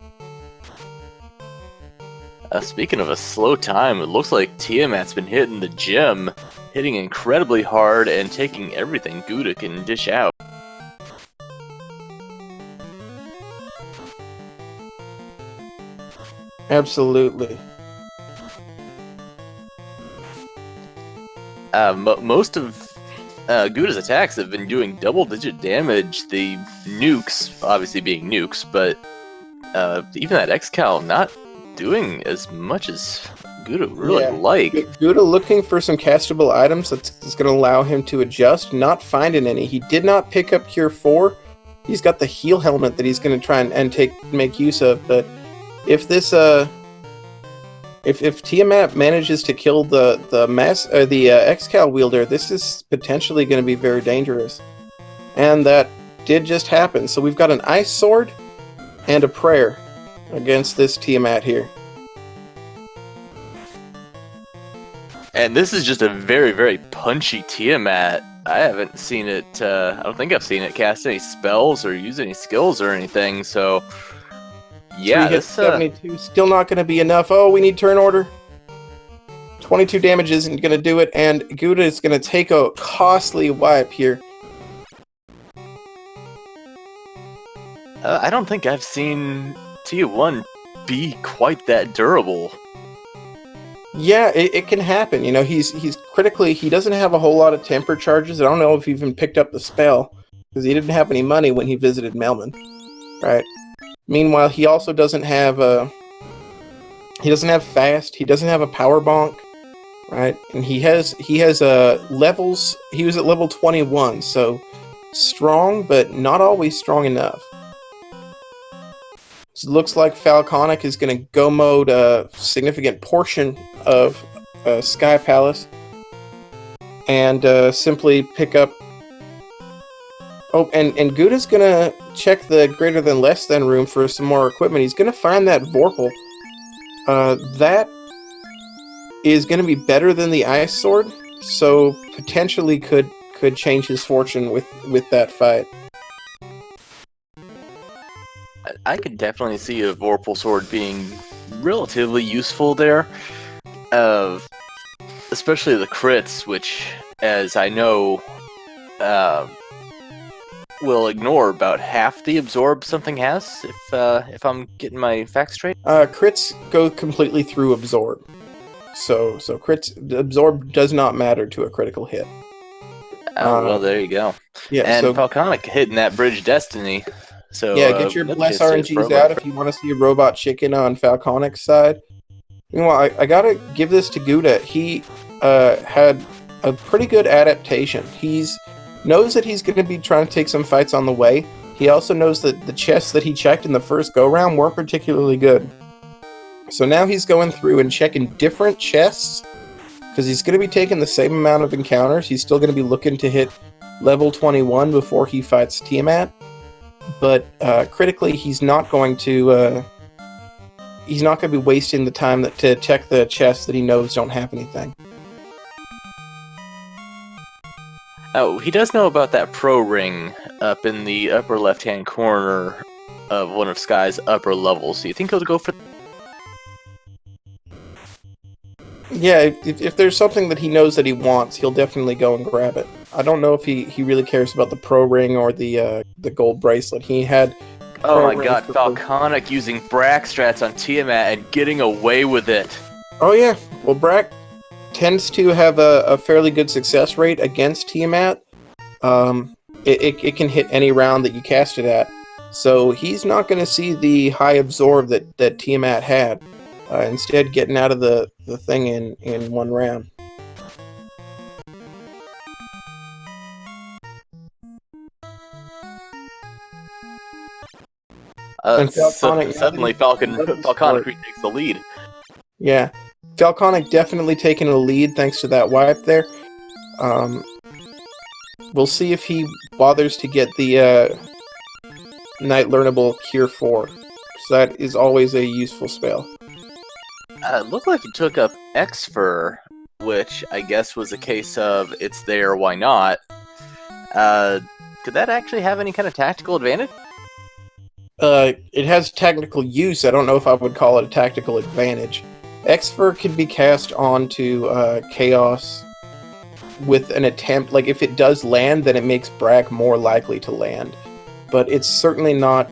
Speaking of a slow time, it looks like Tiamat's been hitting the gym, hitting incredibly hard and taking everything Gouda can dish out. Absolutely. Most of Gouda's attacks have been doing double-digit damage. The nukes, obviously being nukes, but even that X-Cal not doing as much as Gouda really like. Gouda looking for some castable items that's going to allow him to adjust, not finding any. He did not pick up Cure 4. He's got the heal helmet that he's going to try and make use of, but if this if Tiamat manages to kill the X-Cal wielder, this is potentially going to be very dangerous. And that did just happen. So we've got an ice sword and a prayer against this Tiamat here. And this is just a very, very punchy Tiamat. I haven't seen it, I don't think I've seen it cast any spells or use any skills or anything, so yeah, 3 hits, 72, still not going to be enough. Oh, we need turn order. 22 damage isn't going to do it, and Gouda is going to take a costly wipe here. I don't think I've seen T1 be quite that durable. Yeah, it can happen. You know, he's critically, he doesn't have a whole lot of temper charges. I don't know if he even picked up the spell, because he didn't have any money when he visited Melman. Right. Meanwhile, he also doesn't have fast. He doesn't have a power bonk, right? And he has levels. He was at level 21, so strong, but not always strong enough. So it looks like Falconic is going to go mode a significant portion of Sky Palace and simply pick up. Oh, and Gouda's going to check the greater than less than room for some more equipment. He's going to find that Vorpal. That is going to be better than the Ice Sword, so potentially could change his fortune with that fight. I could definitely see a Vorpal Sword being relatively useful there. Especially the crits, which, as I know, will ignore about half the absorb something has, if I'm getting my facts straight. Crits go completely through absorb. So crits, absorb does not matter to a critical hit. Well, there you go. Yeah, and so Falconic hitting that Bridge Destiny. So yeah, get your bless RNGs out if you want to see a robot chicken on Falconic's side. Meanwhile, I gotta give this to Gouda. He had a pretty good adaptation. He's knows that he's going to be trying to take some fights on the way. He also knows that the chests that he checked in the first go-round weren't particularly good. So now he's going through and checking different chests, because he's going to be taking the same amount of encounters. He's still going to be looking to hit level 21 before he fights Tiamat. But critically, he's not going to be wasting the time to check the chests that he knows don't have anything. Oh, he does know about that pro ring up in the upper left-hand corner of one of Sky's upper levels. Do you think he'll go for? Yeah, if there's something that he knows that he wants, he'll definitely go and grab it. I don't know if he really cares about the pro ring or the gold bracelet. He had. Oh my god, Falconic using Brack strats on Tiamat and getting away with it. Oh yeah, well Brack tends to have a fairly good success rate against Tiamat. It can hit any round that you cast it at. So he's not going to see the high absorb that Tiamat had. Instead, getting out of the thing in one round. Suddenly, Falconic takes the lead. Yeah, Falconic definitely taking a lead thanks to that wipe there. We'll see if he bothers to get the Night Learnable Cure 4. So that is always a useful spell. It looked like he took up X-Fur, which I guess was a case of it's there, why not? Could that actually have any kind of tactical advantage? It has technical use. I don't know if I would call it a tactical advantage. X-Fur can be cast onto Chaos with an attempt. Like, if it does land, then it makes Brack more likely to land. But it's certainly not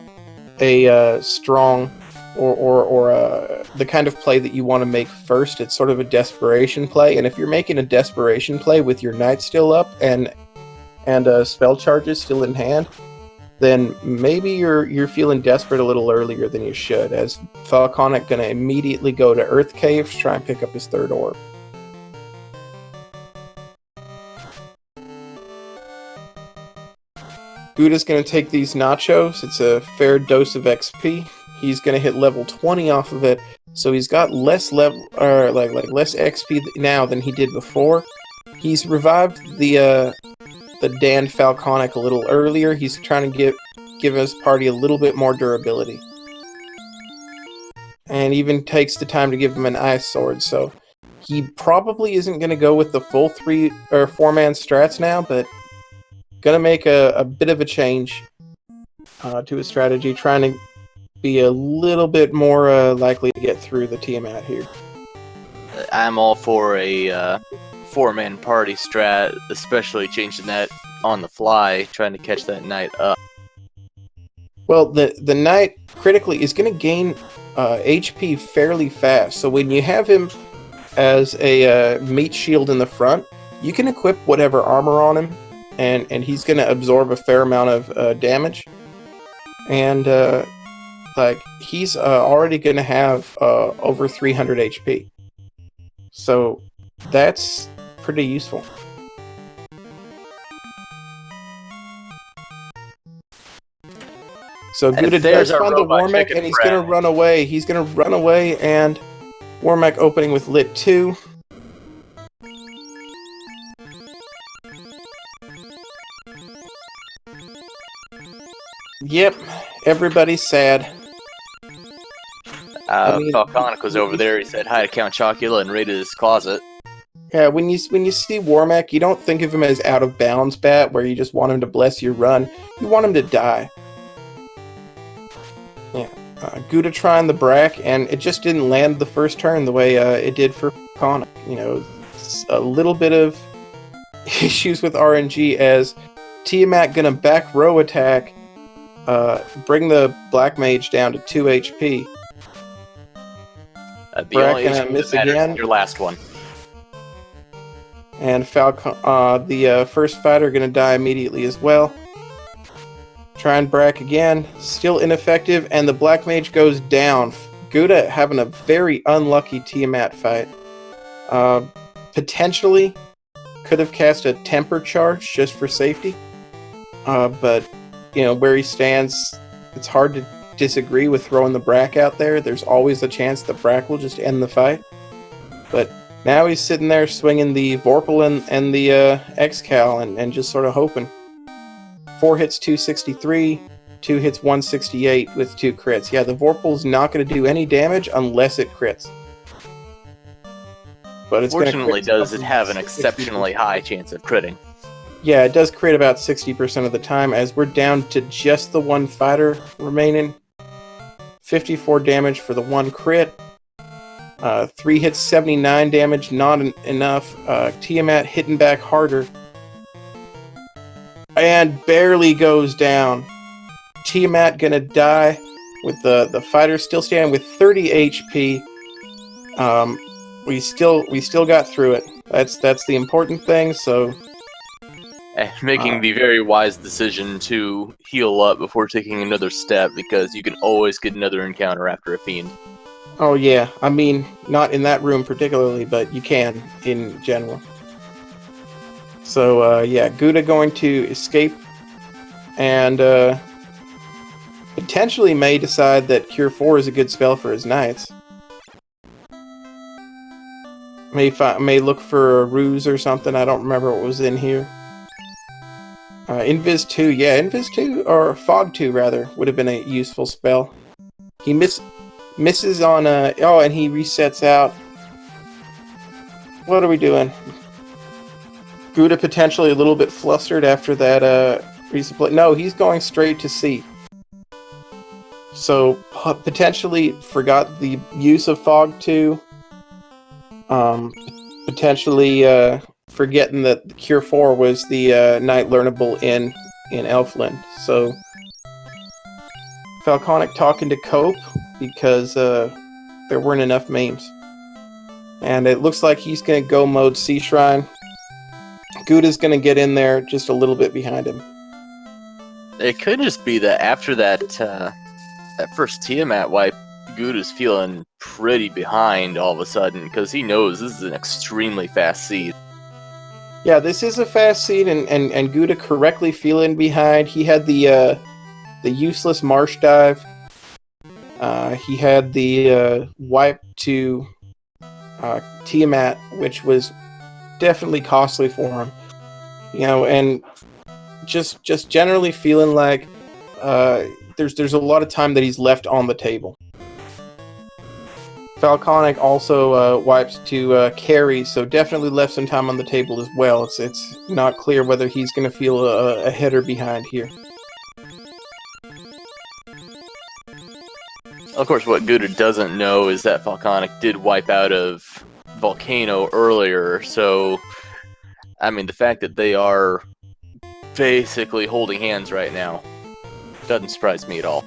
a strong or the kind of play that you want to make first. It's sort of a desperation play. And if you're making a desperation play with your Knight still up and spell charges still in hand, then maybe you're feeling desperate a little earlier than you should, as Falconic going to immediately go to Earth Cave to try and pick up his third orb. Guda's going to take these nachos. It's a fair dose of XP. He's going to hit level 20 off of it, so he's got less less XP now than he did before. He's revived the Dan Falconic a little earlier. He's trying to give his party a little bit more durability. And even takes the time to give him an ice sword, so he probably isn't going to go with the full 3 or 4-man strats now, but gonna make a bit of a change to his strategy, trying to be a little bit more likely to get through the Tiamat here. I'm all for a 4-man party strat, especially changing that on the fly, trying to catch that Knight up. Well, the Knight critically is going to gain HP fairly fast, so when you have him as a meat shield in the front, you can equip whatever armor on him, and he's going to absorb a fair amount of damage. And he's already going to have over 300 HP. So that's pretty useful. So Guda does find the Warmech, and he's going to run away. He's going to run away, and Warmech opening with Lit 2. Yep, everybody's sad. Falconic was over there. He said hi to Count Chocula and raided his closet. Yeah, when you see Warmech, you don't think of him as out of bounds bat, where you just want him to bless your run. You want him to die. Yeah, Guda trying the Brack, and it just didn't land the first turn the way it did for Falconic. You know, a little bit of issues with RNG, as Tiamat gonna back row attack, bring the Black Mage down to 2 HP. Brack gonna miss again. Your last one. And the first fighter gonna die immediately as well. Try and Brack again, still ineffective, and the Black Mage goes down. Guda having a very unlucky Tiamat fight. Potentially could have cast a temper charge just for safety, but you know, where he stands, it's hard to disagree with throwing the Brack out there. There's always a chance the Brack will just end the fight. But now he's sitting there swinging the Vorpal and the X-Cal and just sort of hoping. 4 hits 263, 2 hits 168 with 2 crits. Yeah, the Vorpal's not going to do any damage unless it crits. But it's fortunately, does it have an exceptionally high chance of critting? Yeah, it does crit about 60% of the time, as we're down to just the one fighter remaining. 54 damage for the one crit. 3 hits, 79 damage, not enough. Tiamat hitting back harder. And barely goes down. Tiamat gonna die with the fighter still standing with 30 HP. We still got through it. That's the important thing, so... And making the very wise decision to heal up before taking another step, because you can always get another encounter after a fiend. Oh yeah, I mean, not in that room particularly, but you can in general. So yeah, Gouda going to escape, and potentially may decide that Cure 4 is a good spell for his knights. May look for a ruse or something. I don't remember what was in here. Invis 2, yeah, Invis 2, or Fog 2 rather, would have been a useful spell. He misses on oh, and he resets out. What are we doing? Gouda potentially a little bit flustered after that resupply. No, he's going straight to C. So potentially forgot the use of Fog 2. Potentially forgetting that the Cure 4 was the Knight learnable in Elfland. So Falconic talking to Cope because there weren't enough memes. And it looks like he's going to go mode Sea Shrine. Gouda's going to get in there just a little bit behind him. It could just be that after that first Tiamat wipe, Gouda's feeling pretty behind all of a sudden, because he knows this is an extremely fast seed. Yeah, this is a fast seed, and Gouda correctly feeling behind. He had the useless marsh dive. He had the wipe to Tiamat, which was definitely costly for him. You know, and just generally feeling like there's a lot of time that he's left on the table. Falconic also wipes to carry, so definitely left some time on the table as well. It's not clear whether he's going to feel ahead or behind here. Of course, what Gouda doesn't know is that Falconic did wipe out of Volcano earlier, so, I mean, the fact that they are basically holding hands right now doesn't surprise me at all.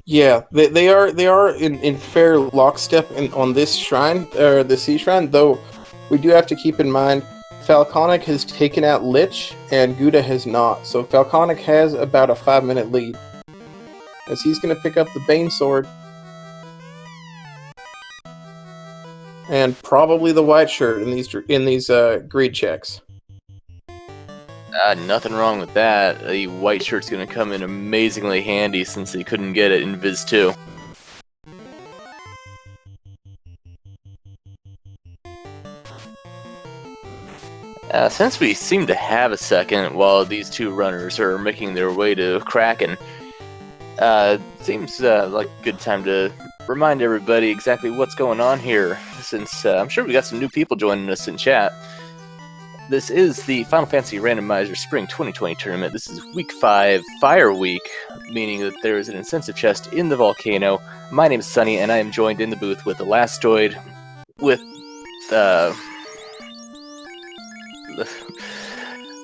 Yeah, they are in fair lockstep on this shrine, or the Sea Shrine, though we do have to keep in mind Falconic has taken out Lich and Gouda has not, so Falconic has about a 5-minute lead. As he's going to pick up the Bane Sword. And probably the white shirt in these greed checks. Nothing wrong with that. The white shirt's going to come in amazingly handy since he couldn't get it in Viz 2. Since we seem to have a second while these two runners are making their way to Kraken, seems like a good time to remind everybody exactly what's going on here, since I'm sure we got some new people joining us in chat. This is the Final Fantasy Randomizer Spring 2020 tournament. This is Week 5, Fire Week, meaning that there is an incentive chest in the volcano. My name is Sunny, and I am joined in the booth with Elastoid, with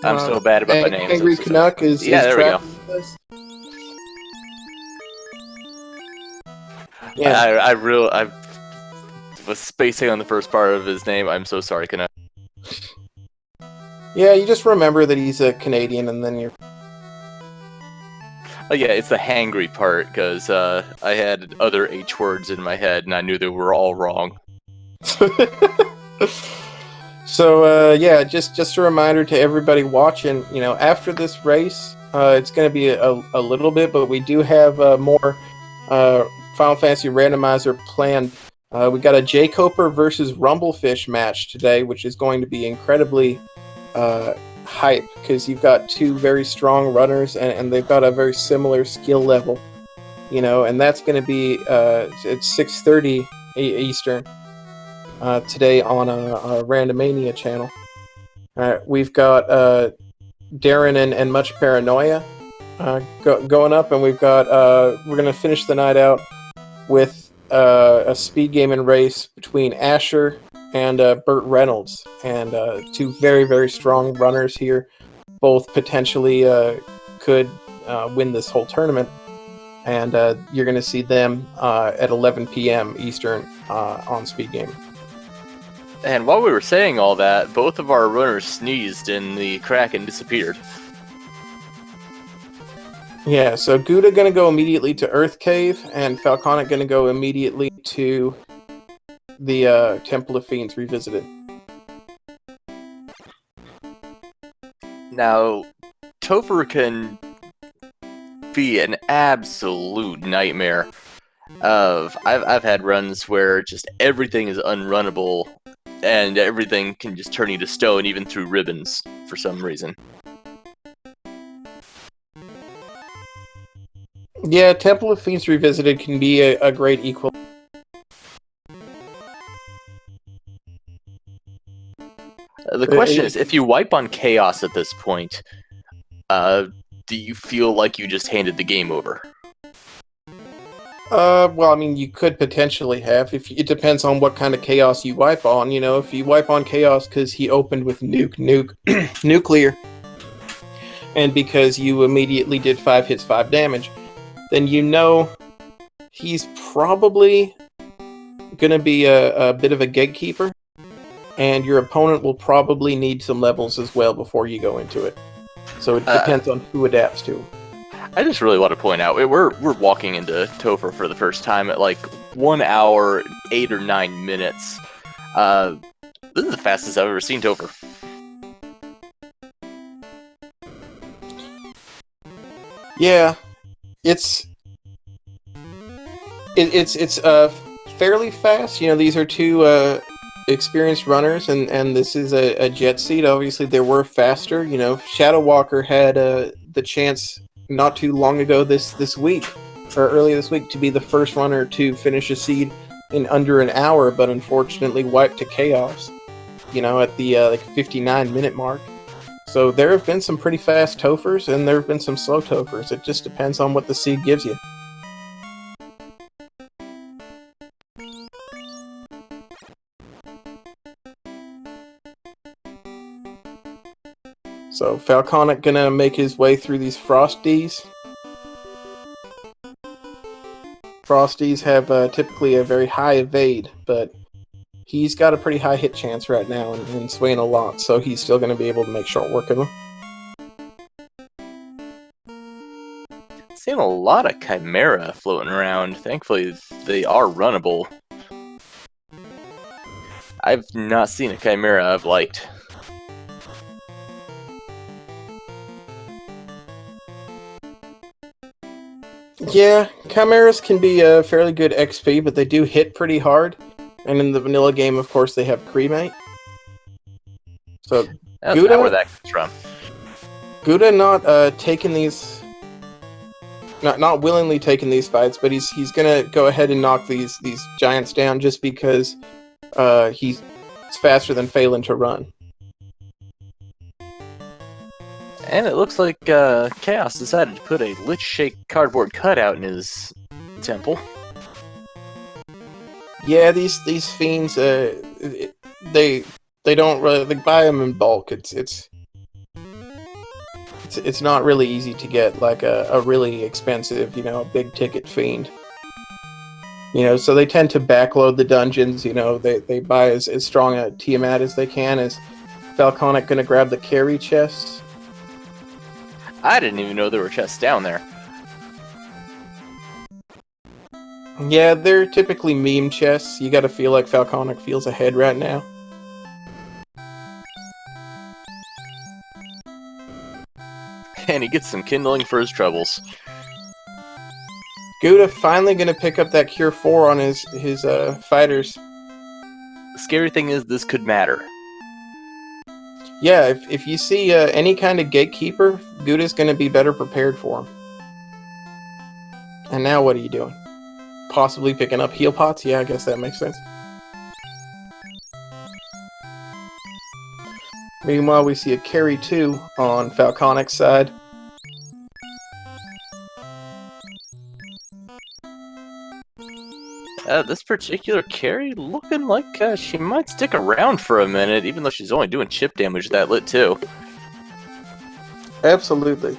I'm so bad about my names. Angry Canuck is there we go. Yeah. I was spacing on the first part of his name. I'm so sorry, Canuck. Yeah, you just remember that he's a Canadian, and then you're... Oh yeah, it's the hangry part, because I had other H words in my head, and I knew they were all wrong. So, yeah, just a reminder to everybody watching, you know, after this race, it's going to be a little bit, but we do have more Final Fantasy Randomizer planned. We got a J. Coper versus Rumblefish match today, which is going to be incredibly hype because you've got two very strong runners and they've got a very similar skill level, and that's going to be at 6:30 Eastern today on a Randomania channel. We've got Darren and Much Paranoia going up, and we're going to finish the night out with a speed game and race between Asher and Burt Reynolds, and two very, very strong runners here. Both potentially could win this whole tournament, and you're going to see them at 11 p.m. Eastern on Speed Game. And while we were saying all that, both of our runners sneezed and the Kraken disappeared. Yeah, so Guda going to go immediately to Earth Cave, and Falconic going to go immediately to the Temple of Fiends Revisited. Now, Topher can be an absolute nightmare. I've had runs where just everything is unrunnable, and everything can just turn you to stone, even through ribbons, for some reason. Yeah, Temple of Fiends Revisited can be a great equal. The question is, if you wipe on Chaos at this point, do you feel like you just handed the game over? Well, I mean, you could potentially have. It depends on what kind of Chaos you wipe on. If you wipe on Chaos because he opened with nuclear, and because you immediately did 5 hits, 5 damage, then he's probably going to be a bit of a gatekeeper, and your opponent will probably need some levels as well before you go into it. So it depends on who adapts to him. I just really want to point out, we're walking into Topher for the first time at like 1 hour, 8 or 9 minutes. This is the fastest I've ever seen Topher. Yeah, it's fairly fast. These are two experienced runners, and this is a jet seat. Obviously, they were faster. Shadow Walker had the chance not too long ago this week, or earlier this week, to be the first runner to finish a seed in under an hour, but unfortunately wiped to Chaos, at the 59-minute mark. So there have been some pretty fast Tophers, and there have been some slow Tophers. It just depends on what the seed gives you. So Falconic gonna make his way through these Frosties. Frosties have typically a very high evade, but he's got a pretty high hit chance right now and swaying a lot, so he's still gonna be able to make short work of him. Seeing a lot of Chimera floating around. Thankfully, they are runnable. I've not seen a Chimera I've liked. Yeah, Chimeras can be a fairly good XP, but they do hit pretty hard. And in the vanilla game, of course, they have Cremate. So That's Guda, not where that comes from. Guda not taking these, not willingly taking these fights, but he's gonna go ahead and knock these giants down just because he's faster than Phelan to run. And it looks like Chaos decided to put a Lich Shake cardboard cutout in his temple. Yeah, these fiends, they don't really, they buy them in bulk. It's not really easy to get like a really expensive, big ticket fiend. So they tend to backload the dungeons. They buy as strong a Tiamat as they can. Is Falconic gonna grab the carry chests? I didn't even know there were chests down there. Yeah, they're typically meme chests. You gotta feel like Falconic feels ahead right now. And he gets some kindling for his troubles. Guda finally gonna pick up that Cure 4 on his fighters. The scary thing is, this could matter. Yeah, if you see any kind of gatekeeper, Guda's going to be better prepared for him. And now what are you doing? Possibly picking up heal pots? Yeah, I guess that makes sense. Meanwhile, we see a carry 2 on Falconic's side. This particular carry looking like she might stick around for a minute, even though she's only doing chip damage that lit too. Absolutely.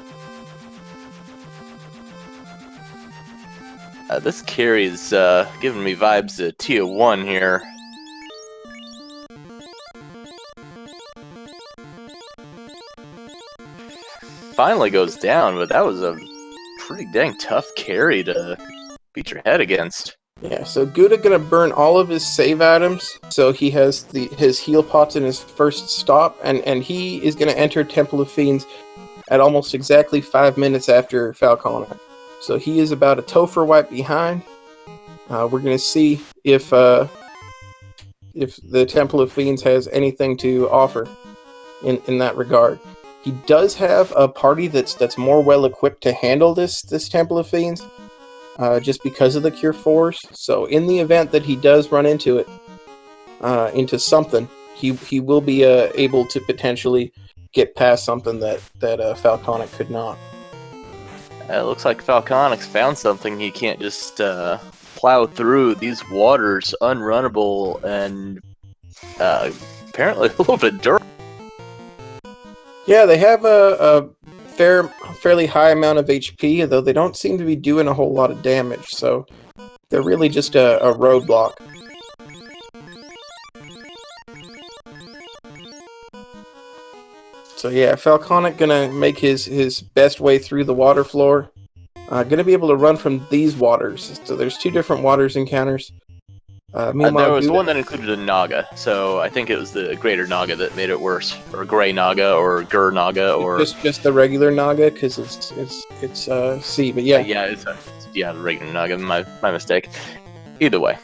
This carry is giving me vibes of Tier 1 here. Finally goes down, but that was a pretty dang tough carry to beat your head against. Yeah, so Guda gonna burn all of his save items, so he has his heal pots in his first stop, and he is gonna enter Temple of Fiends at almost exactly 5 minutes after Falconic. So he is about a Topher wipe behind. We're gonna see if the Temple of Fiends has anything to offer in that regard. He does have a party that's more well equipped to handle this Temple of Fiends. Just because of the Cure 4s. So in the event that he does run into it, into something, he will be able to potentially get past something that Falconic could not. It looks like Falconic's found something. He can't just plow through these waters unrunnable and apparently a little bit durable. Yeah, they have a fairly high amount of HP, though they don't seem to be doing a whole lot of damage, so they're really just a roadblock. So yeah, Falconic gonna make his best way through the water floor. Gonna be able to run from these waters. So there's 2 different waters encounters. Meanwhile, there was one that included a Naga, so I think it was the Greater Naga that made it worse, or Grey Naga, or Gur Naga, or just the regular Naga, because it's C. But yeah, it's the regular Naga. My mistake. Either way.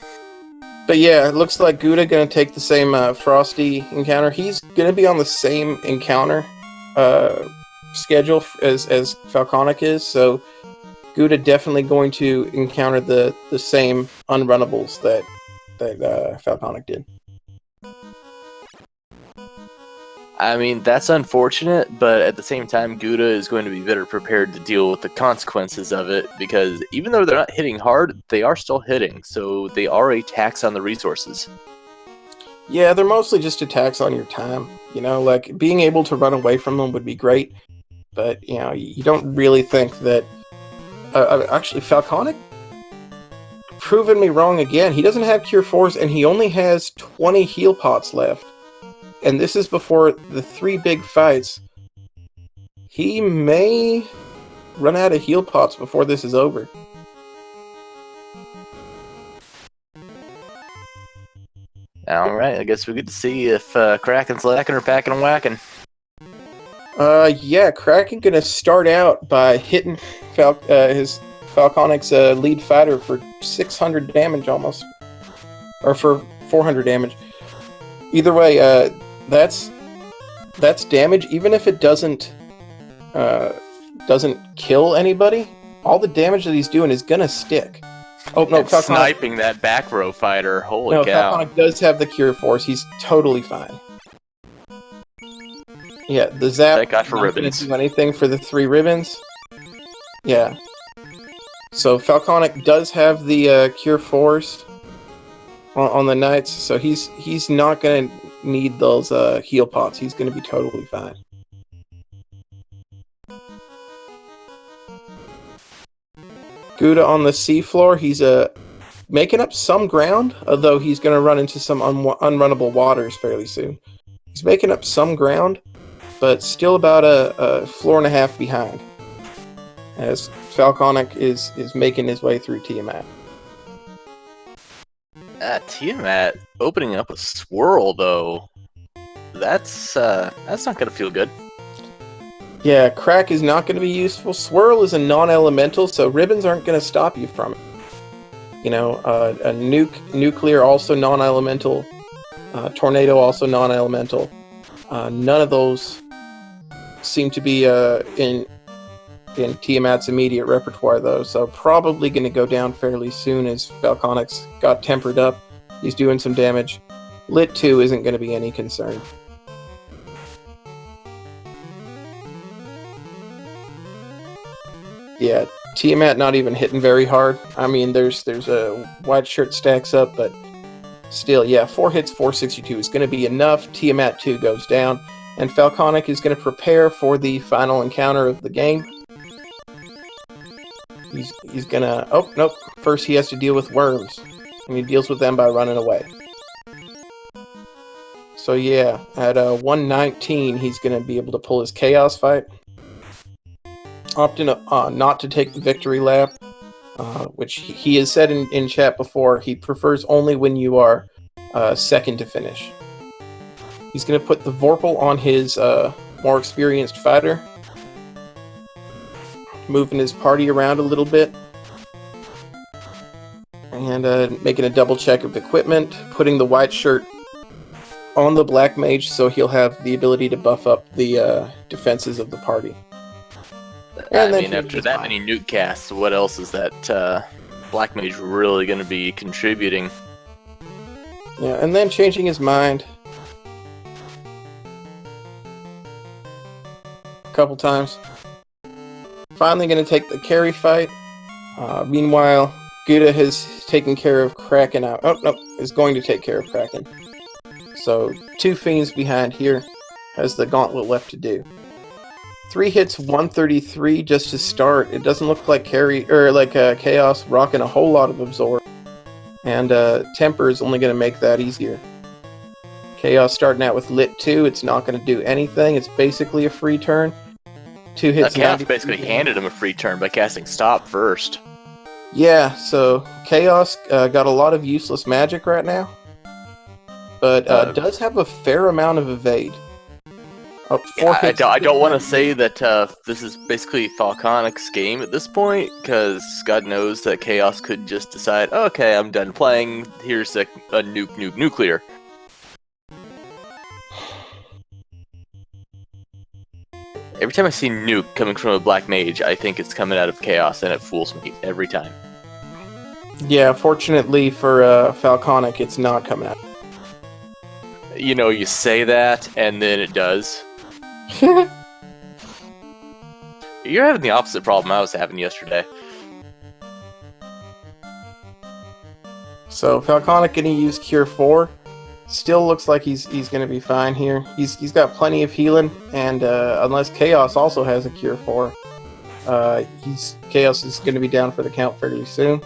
But yeah, it looks like Guda gonna take the same Frosty encounter. He's gonna be on the same encounter schedule as Falconic is, so Guda definitely going to encounter the same unrunnables that Falconic did. I mean, that's unfortunate, but at the same time, Guda is going to be better prepared to deal with the consequences of it, because even though they're not hitting hard, they are still hitting, so they are a tax on the resources. Yeah, they're mostly just attacks on your time. You know, like, being able to run away from them would be great, but, you know, you don't really think that... actually, Falconic proven me wrong again. He doesn't have Cure 4s, and he only has 20 heal pots left. And this is before the 3 big fights. He may run out of heal pots before this is over. Alright, I guess we get to see if Kraken's lacking or packing and whacking. Yeah, Kraken gonna start out by hitting his Falconic's lead fighter for 600 damage almost. Or for 400 damage. Either way, that's damage. Even if it doesn't kill anybody, all the damage that he's doing is gonna stick. Oh no, Falconic sniping that back row fighter. Holy cow. Falconic does have the Cure Force. He's totally fine. Yeah, the zap. Thank God for not ribbons. Gonna do anything for the 3 ribbons. Yeah. So Falconic does have the Cure Force on the Knights, so he's not gonna need those heal pots. He's gonna be totally fine. Guda on the seafloor, he's making up some ground, although he's gonna run into some unrunnable waters fairly soon. He's making up some ground, but still about a floor and a half behind, as Falconic is making his way through Tiamat. Tiamat opening up a swirl, though. That's not gonna feel good. Yeah, Crack is not going to be useful. Swirl is a non-elemental, so ribbons aren't going to stop you from it. You know, a nuclear also non-elemental. Tornado also non-elemental. None of those seem to be in Tiamat's immediate repertoire, though, so probably going to go down fairly soon as Falconic's got tempered up. He's doing some damage. Lit 2 isn't going to be any concern. Yeah, Tiamat not even hitting very hard. I mean, there's a white shirt stacks up, but still, yeah, 4 hits, 462 is going to be enough. Tiamat 2 goes down, and Falconic is going to prepare for the final encounter of the game. He's gonna... Oh, nope. First he has to deal with worms, and he deals with them by running away. So yeah, at 119, he's going to be able to pull his Chaos fight. Opting not to take the victory lap, which he has said in chat before, he prefers only when you are second to finish. He's going to put the Vorpal on his more experienced fighter, moving his party around a little bit, and making a double check of equipment, putting the white shirt on the black mage so he'll have the ability to buff up the defenses of the party. And I mean, after that many nuke casts, what else is that black mage really going to be contributing? Yeah, and then changing his mind a couple times. Finally going to take the carry fight. Meanwhile, Guda has taken care of Kraken out. Oh, no, is going to take care of Kraken. So, 2 fiends behind here. Has the gauntlet left to do. 3 hits, 133 just to start. It doesn't look like Chaos rocking a whole lot of absorb. And Temper is only going to make that easier. Chaos starting out with Lit 2. It's not going to do anything. It's basically a free turn. 2 hits. Chaos basically handed him a free turn by casting Stop first. Yeah, so Chaos got a lot of useless magic right now. But does have a fair amount of evade. Oh, I don't want to say that this is basically Falconic's game at this point, because God knows that Chaos could just decide, oh, okay, I'm done playing, here's a nuclear. Every time I see nuke coming from a black mage, I think it's coming out of Chaos, and it fools me every time. Yeah, fortunately for Falconic, it's not coming out. You know, you say that, and then it does. You're having the opposite problem I was having yesterday. So Falconic going to use Cure 4. Still looks like he's going to be fine here. He's got plenty of healing, and unless Chaos also has a Cure 4, Chaos is going to be down for the count fairly soon.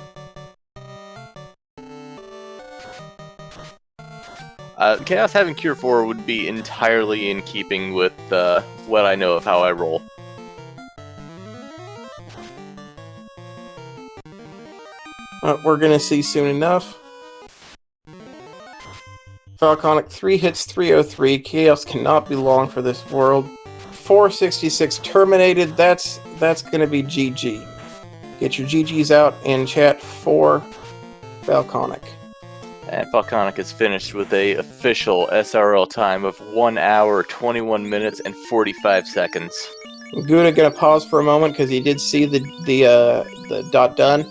Chaos having Cure 4 would be entirely in keeping with what I know of how I roll. We're going to see soon enough. Falconic 3 hits, 303. Chaos cannot be long for this world. 466 terminated. That's going to be GG. Get your GGs out in chat for Falconic. And Falconic is finished with a official SRL time of 1 hour, 21 minutes, and 45 seconds. Guda gonna pause for a moment because he did see the dot done,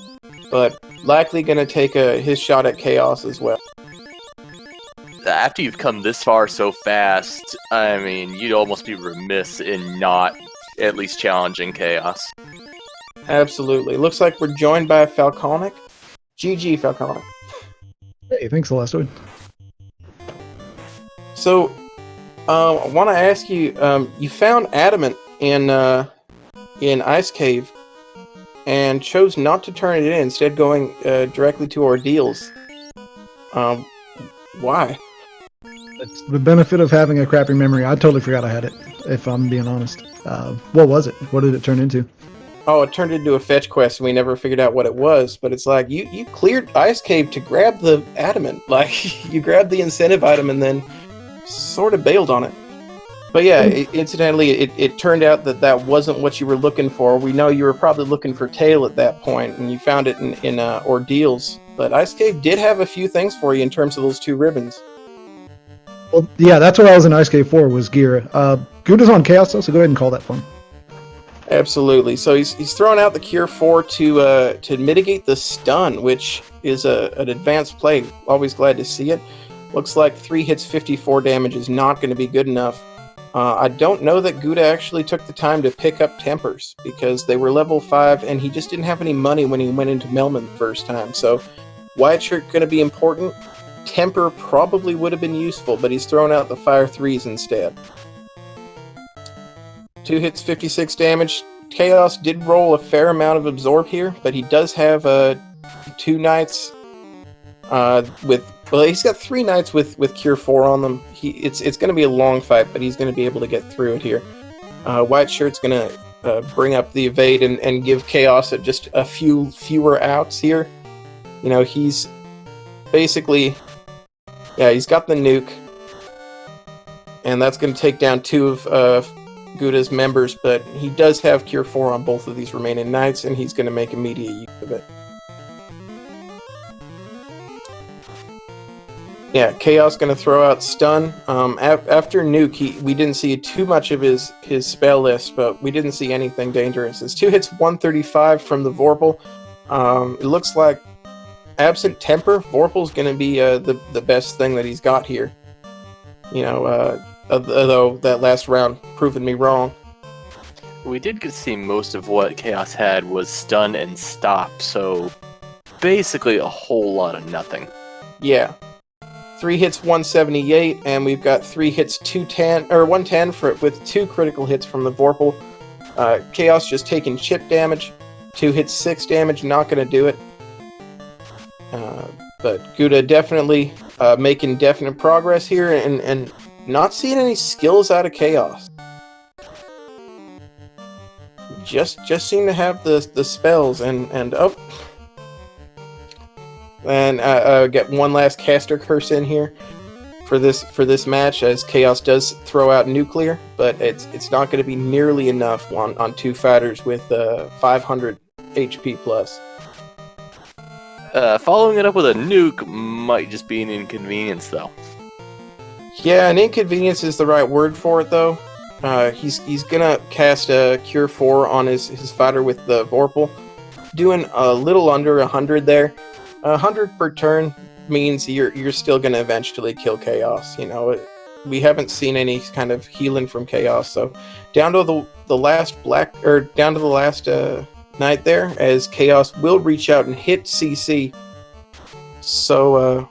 but likely gonna take his shot at Chaos as well. After you've come this far so fast, I mean, you'd almost be remiss in not at least challenging Chaos. Absolutely. Looks like we're joined by Falconic. GG, Falconic. Hey, thanks, Celesteroid. So, I want to ask you, you found Adamant in Ice Cave and chose not to turn it in, instead going directly to Ordeals. Why? It's the benefit of having a crappy memory. I totally forgot I had it, if I'm being honest. What was it? What did it turn into? Oh, it turned into a fetch quest, and we never figured out what it was. But it's like, you cleared Ice Cave to grab the Adamant. Like, you grabbed the incentive item and then sort of bailed on it. But yeah, incidentally, it turned out that wasn't what you were looking for. We know you were probably looking for Tail at that point, and you found it in Ordeals. But Ice Cave did have a few things for you in terms of those 2 ribbons. Well, yeah, that's what I was in Ice Cave for, was gear. Guda's on Chaos, though, so go ahead and call that fun. Absolutely. So he's throwing out the Cure 4 to mitigate the stun, which is an advanced play. Always glad to see it. Looks like 3 hits, 54 damage is not going to be good enough. I don't know that Guda actually took the time to pick up Tempers, because they were level 5, and he just didn't have any money when he went into Melman the first time. So White Shirt going to be important. Temper probably would have been useful, but he's throwing out the Fire 3s instead. 2 hits, 56 damage. Chaos did roll a fair amount of Absorb here, but he does have 2 Knights he's got 3 Knights with Cure 4 on them. It's going to be a long fight, but he's going to be able to get through it here. White Shirt's going to bring up the evade and give Chaos just a few fewer outs here. You know, he's basically... Yeah, he's got the nuke. And that's going to take down 2 of Guda's members, but he does have Cure 4 on both of these remaining Knights, and he's going to make immediate use of it. Yeah, Chaos going to throw out Stun. After Nuke, we didn't see too much of his spell list, but we didn't see anything dangerous. It's 2 hits, 135 from the Vorpal. It looks like, absent Temper, Vorpal's going to be the best thing that he's got here. You know, although that last round proving me wrong. We did get to see most of what Chaos had was Stun and Stop, so basically a whole lot of nothing. Yeah. 3 hits, 178, and we've got 3 hits, 110 with 2 critical hits from the Vorpal. Chaos just taking chip damage. 2 hits, 6 damage, not going to do it. But Guda definitely making definite progress here, and not seeing any skills out of Chaos. Just seem to have the spells, and get one last caster curse in here for this match, as Chaos does throw out Nuclear, but it's not going to be nearly enough on 2 fighters with 500 HP plus. Following it up with a nuke might just be an inconvenience, though. Yeah, an inconvenience is the right word for it, though. He's gonna cast a Cure 4 on his fighter with the Vorpal, doing a little under 100 there. 100 per turn means you're still gonna eventually kill Chaos. You know, we haven't seen any kind of healing from Chaos, so down to the last Knight there, as Chaos will reach out and hit CC. So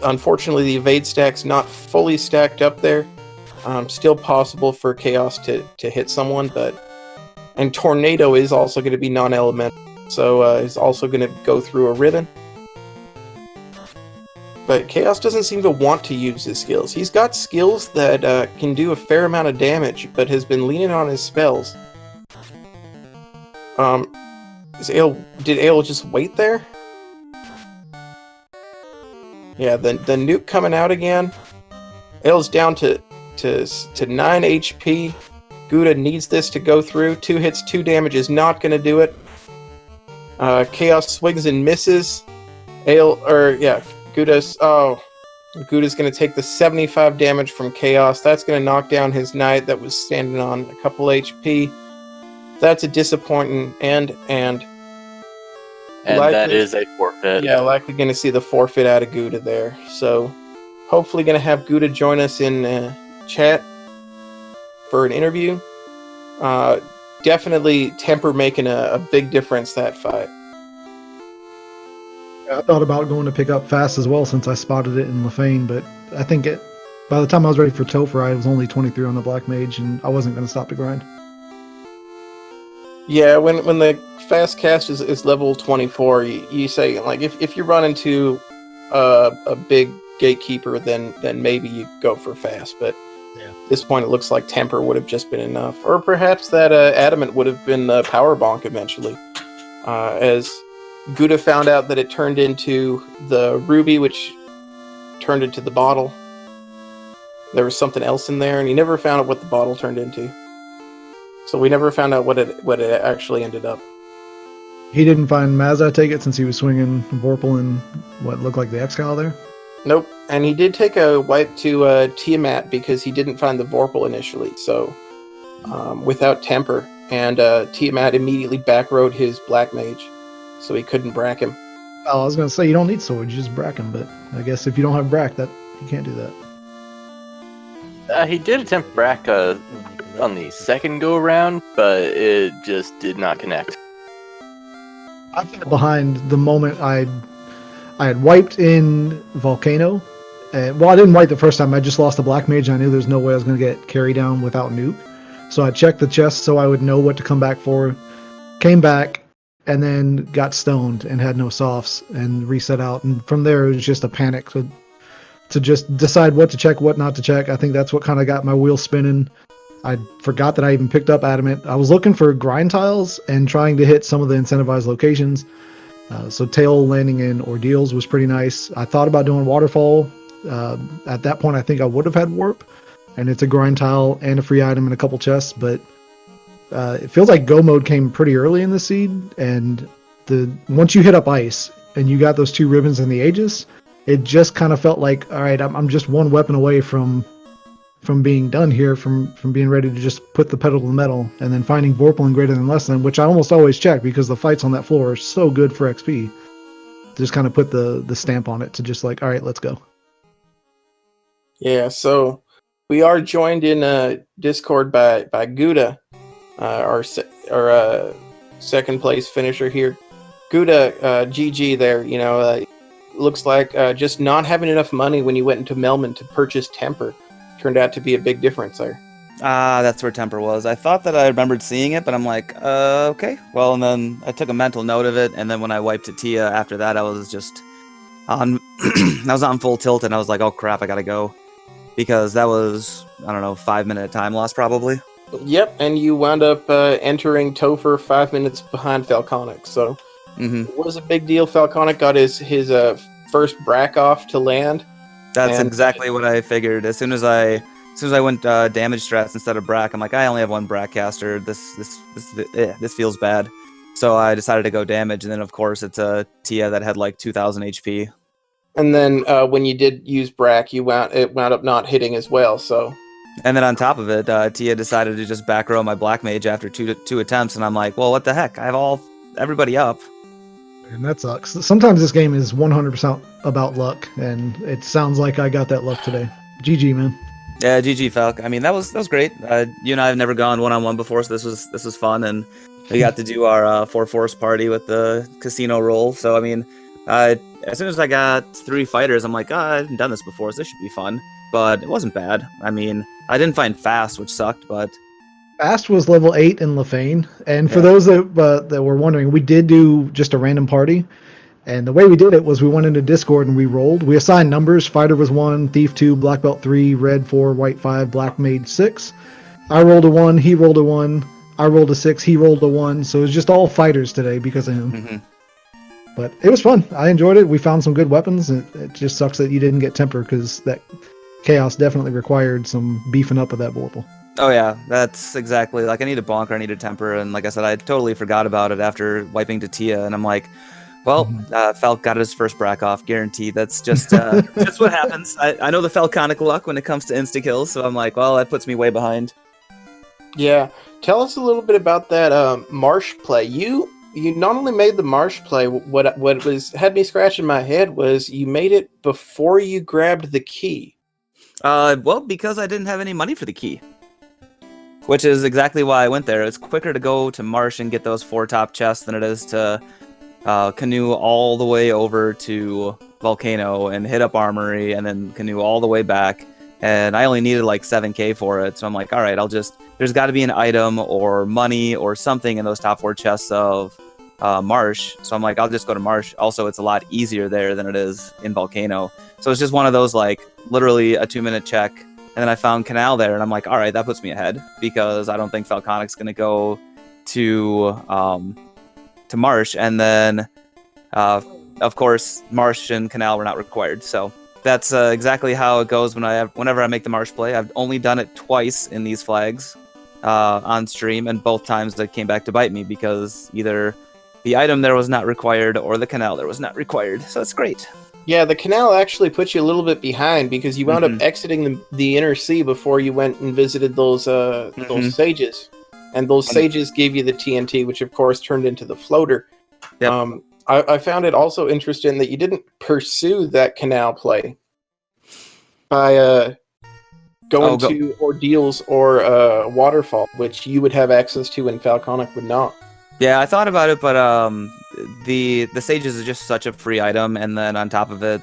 unfortunately, the evade stack's not fully stacked up there. Still possible for Chaos to hit someone, and Tornado is also going to be non-elemental, so is also going to go through a ribbon. But Chaos doesn't seem to want to use his skills. He's got skills that can do a fair amount of damage, but has been leaning on his spells. Did Ale just wait there? Yeah, the nuke coming out again. Ale's down to 9 HP. Guda needs this to go through. 2 hits, 2 damage is not going to do it. Chaos swings and misses. Guda's going to take the 75 damage from Chaos. That's going to knock down his Knight that was standing on a couple HP. That's a disappointing and likely, that is a forfeit. Yeah, likely going to see the forfeit out of Guda there. So hopefully going to have Guda join us in chat for an interview. Definitely Temper making a big difference that fight. I thought about going to pick up Fast as well, since I spotted it in Lefane, but I think by the time I was ready for Topher, I was only 23 on the Black Mage, and I wasn't going to stop to grind. Yeah, when the fast cast is level 24, you say, like, if you run into a big gatekeeper, then maybe you go for fast. But at this point, it looks like Temper would have just been enough, or perhaps that Adamant would have been Power Bonk eventually, as Guda found out that it turned into the Ruby, which turned into the bottle. There was something else in there, and he never found out what the bottle turned into. So we never found out what it actually ended up. He didn't find Mazza, I take it, since he was swinging Vorpal in what looked like the X-Cal there? Nope. And he did take a wipe to Tiamat because he didn't find the Vorpal initially, so without temper. And Tiamat immediately backrode his Black Mage, so he couldn't brack him. Oh, I was going to say, you don't need sword, you just brack him, but I guess if you don't have brack, that you can't do that. He did attempt brack on the second go-around, but it just did not connect. I fell behind the moment I had wiped in Volcano. Well, I didn't wipe the first time. I just lost the Black Mage, and I knew there's no way I was going to get carry down without nuke. So I checked the chest so I would know what to come back for. Came back, and then got stoned and had no softs and reset out. And from there, it was just a panic to just decide what to check, what not to check. I think that's what kind of got my wheels spinning. I forgot that I even picked up Adamant. I was looking for grind tiles and trying to hit some of the incentivized locations. So tail landing in Ordeals was pretty nice. I thought about doing Waterfall. At that point, I think I would have had Warp. And it's a grind tile and a free item and a couple chests. But it feels like Go mode came pretty early in the seed. And once you hit up Ice and you got those 2 ribbons in the Aegis, it just kind of felt like, all right, I'm just one weapon away from being done here, from being ready to just put the pedal to the metal, and then finding Vorpal and greater than less than, which I almost always check because the fights on that floor are so good for XP. Just kind of put the stamp on it to just like, all right, let's go. Yeah, so we are joined in Discord by Guda, our second place finisher here. Guda, GG there, looks like just not having enough money when you went into Melman to purchase Temper turned out to be a big difference there. That's where Temper was. I thought that I remembered seeing it, but I'm like, okay. Well, and then I took a mental note of it, and then when I wiped to Tia after that, I was just on I was on full tilt, and I was like, oh crap, I gotta go. Because that was, 5-minute time loss probably. Yep, and you wound up entering Topher 5 minutes behind Falconic, so it was a big deal. Falconic got his first brack off to land. That's exactly what I figured. As soon as I went damage strats instead of brack, I'm like, I only have one brack caster. This feels bad. So I decided to go damage, and then of course it's a Tia that had like 2,000 HP. And then when you did use brack, it wound up not hitting as well. So. And then on top of it, Tia decided to just back row my Black Mage after two attempts, and I'm like, well, what the heck? I have everybody up. And that sucks. Sometimes this game is 100% about luck, and it sounds like I got that luck today. GG, man. Yeah, GG, Falc. I mean, that was great. You and I have never gone one-on-one before, so this was fun, and we got to do our 4-force party with the casino roll. So, I mean, as soon as I got 3 fighters, I'm like, I haven't done this before, so this should be fun. But it wasn't bad. I mean, I didn't find Fast, which sucked, but... Fast was level 8 in Lefane, and for those that were wondering, we did do just a random party, and the way we did it was we went into Discord and we rolled. We assigned numbers. Fighter was 1, Thief 2, Black Belt 3, Red 4, White 5, Black Mage 6. I rolled a 1, he rolled a 1, I rolled a 6, he rolled a 1, so it was just all fighters today because of him. Mm-hmm. But it was fun. I enjoyed it. We found some good weapons. It just sucks that you didn't get Temper because that Chaos definitely required some beefing up of that Vorpal. Oh yeah, that's exactly, like I need a Bonker, I need a Temper, and like I said, I totally forgot about it after wiping to Tia, and I'm like, well, Falc got his first brack off, guaranteed. That's just that's what happens. I know the Falconic luck when it comes to insta-kills, so I'm like, well, that puts me way behind. Yeah, tell us a little bit about that Marsh play. You not only made the Marsh play, what had me scratching my head was you made it before you grabbed the key. Well, because I didn't have any money for the key. Which is exactly why I went there. It's quicker to go to Marsh and get those 4 top chests than it is to canoe all the way over to Volcano and hit up Armory and then canoe all the way back. And I only needed like 7k for it. So I'm like, all right, there's got to be an item or money or something in those top 4 chests of Marsh. So I'm like, I'll just go to Marsh. Also, it's a lot easier there than it is in Volcano. So it's just one of those like literally a 2-minute check. And then I found Canal there, and I'm like, all right, that puts me ahead because I don't think Falconic's going to go to Marsh. And then, of course, Marsh and Canal were not required. So that's exactly how it goes whenever I make the Marsh play. I've only done it twice in these flags on stream, and both times that came back to bite me because either the item there was not required or the Canal there was not required. So it's great. Yeah, the canal actually put you a little bit behind because you wound up exiting the inner sea before you went and visited those sages, and those sages gave you the TNT, which of course turned into the floater. Yep. I found it also interesting that you didn't pursue that canal play by going to ordeals or waterfall, which you would have access to and Falconic would not. Yeah, I thought about it, but the sages is just such a free item, and then on top of it,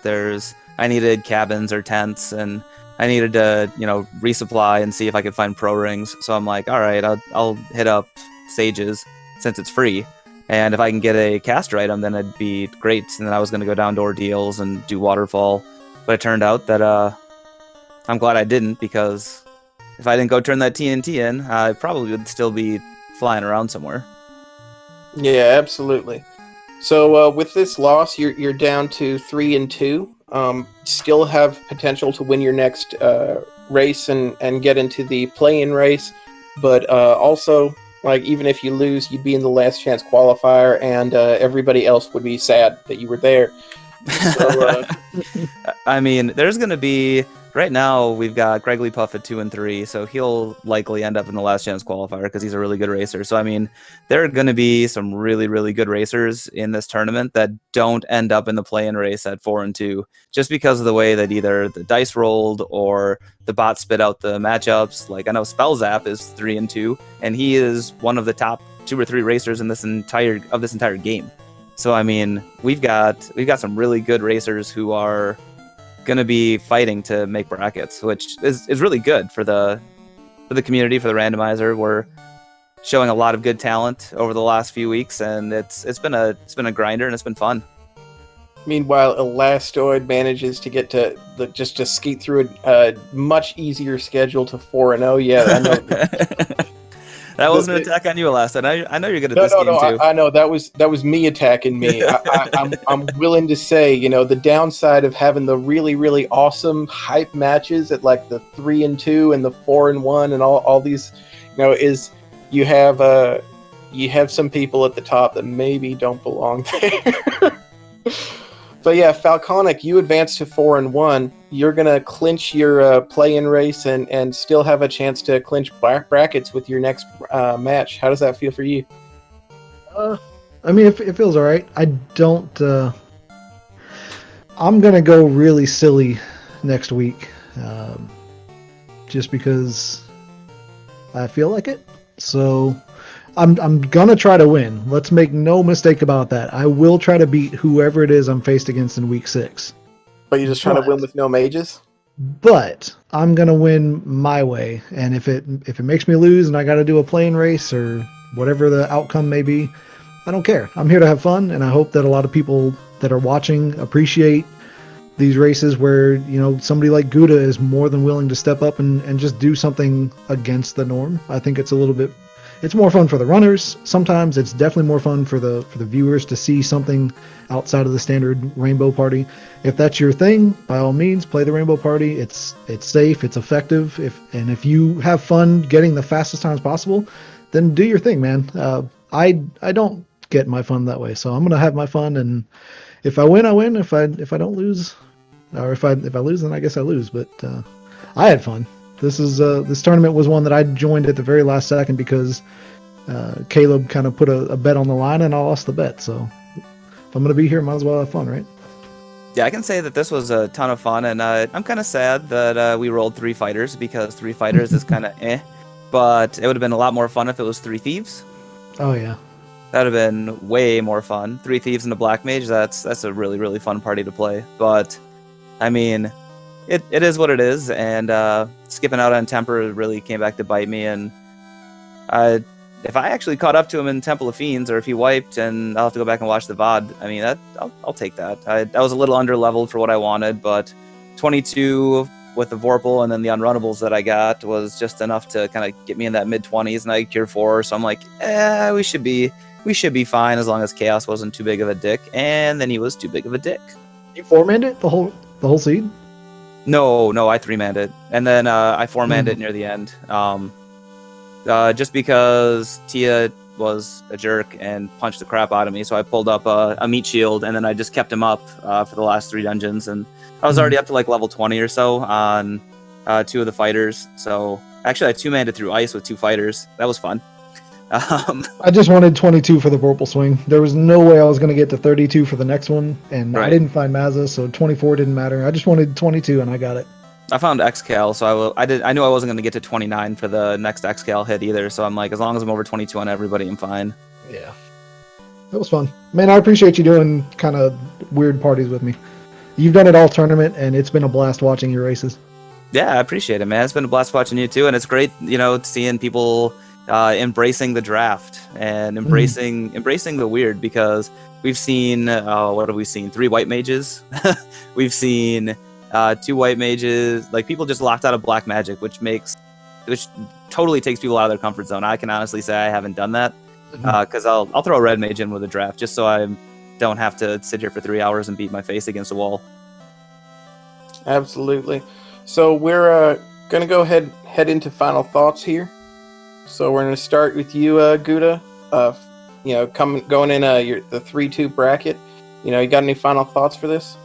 I needed cabins or tents, and I needed to resupply and see if I could find pro rings. So I'm like, all right, I'll hit up sages since it's free, and if I can get a caster item, then it'd be great. And then I was going to go down to ordeals and do waterfall, but it turned out that I'm glad I didn't, because if I didn't go turn that TNT in, I probably would still be flying around somewhere. Yeah, absolutely. So with this loss, you're down to 3-2. Still have potential to win your next race and get into the play-in race, but also, like, even if you lose, you'd be in the last chance qualifier, and everybody else would be sad that you were there. So, I mean, there's going to be... Right now, we've got Gregley Puff at 2-3, so he'll likely end up in the last chance qualifier because he's a really good racer. So, I mean, there are going to be some really, really good racers in this tournament that don't end up in the play-in race at 4-2, just because of the way that either the dice rolled or the bot spit out the matchups. Like, I know Spellzap is 3-2, and he is one of the top 2 or 3 racers in this entire game. So, I mean, we've got some really good racers who are going to be fighting to make brackets, which is really good for the community, for the randomizer. We're showing a lot of good talent over the last few weeks, and it's been a grinder, and it's been fun. Meanwhile, Elastoid manages to get to just to skate through a much easier schedule to 4-0. Yeah, I know. That wasn't an attack on you, Elastoid. I know you're good at this game too. I know that was me attacking me. I'm willing to say, the downside of having the really, really awesome hype matches at like the 3-2 and the 4-1 and all these, is you have some people at the top that maybe don't belong there. But yeah, Falconic, you advance to 4-1. You're gonna clinch your play-in race and still have a chance to clinch brackets with your next match. How does that feel for you? I mean, it feels all right. I don't. I'm gonna go really silly next week, just because I feel like it. So I'm gonna try to win. Let's make no mistake about that. I will try to beat whoever it is I'm faced against in week 6. But you're just trying to win with no mages? But I'm gonna win my way, and if it makes me lose and I got to do a plane race or whatever the outcome may be, I don't care. I'm here to have fun, and I hope that a lot of people that are watching appreciate these races where somebody like Guda is more than willing to step up and just do something against the norm. I think it's a little bit. It's more fun for the runners. Sometimes it's definitely more fun for the viewers to see something outside of the standard Rainbow Party. If that's your thing, by all means, play the Rainbow Party. It's safe, it's effective. If you have fun getting the fastest times possible, then do your thing, man. I don't get my fun that way, so I'm gonna have my fun. And if I win, I win. If I don't lose, or if I lose, then I guess I lose. But I had fun. This tournament was one that I joined at the very last second because Caleb kind of put a bet on the line and I lost the bet. So if I'm going to be here, might as well have fun, right? Yeah, I can say that this was a ton of fun, and I'm kind of sad that we rolled 3 fighters, because 3 fighters is kind of but it would have been a lot more fun if it was 3 thieves. Oh, yeah. That would have been way more fun. 3 thieves and a black mage, that's a really, really fun party to play. But, I mean, it is what it is, and skipping out on Temper really came back to bite me, and if I actually caught up to him in Temple of Fiends, or if he wiped and I'll have to go back and watch the VOD, I mean, I'll take that. That was a little under-leveled for what I wanted, but 22 with the Vorpal and then the unrunnables that I got was just enough to kind of get me in that mid-20s, and I had Cure 4, so I'm like, we should be fine as long as Chaos wasn't too big of a dick, and then he was too big of a dick. You 4-manned it? The whole seed? No, I 3-manned it, and then I 4-manned it near the end. Just because Tia was a jerk and punched the crap out of me. So I pulled up a meat shield, and then I just kept him up for the last 3 dungeons. And I was already up to like level 20 or so on 2 of the fighters. So actually, I 2-manned it through ice with 2 fighters. That was fun. I just wanted 22 for the Vorpal Swing. There was no way I was going to get to 32 for the next one, and I didn't find Mazza, so 24 didn't matter. I just wanted 22, and I got it. I found Xcal, so I knew I wasn't going to get to 29 for the next Xcal hit either. So I'm like, as long as I'm over 22 on everybody, I'm fine. Yeah, it was fun, man. I appreciate you doing kind of weird parties with me. You've done it all tournament, and it's been a blast watching your races. Yeah, I appreciate it, man. It's been a blast watching you too, and it's great, seeing people embracing the draft and embracing the weird, because we've seen what have we seen? 3 white mages. We've seen 2 white mages. Like, people just locked out of black magic, which totally takes people out of their comfort zone. I can honestly say I haven't done that, because I'll throw a red mage in with a draft just so I don't have to sit here for 3 hours and beat my face against a wall. Absolutely. So we're gonna go head into final thoughts here. So we're gonna start with you, Guda. Going in the 3-2 bracket. You got any final thoughts for this?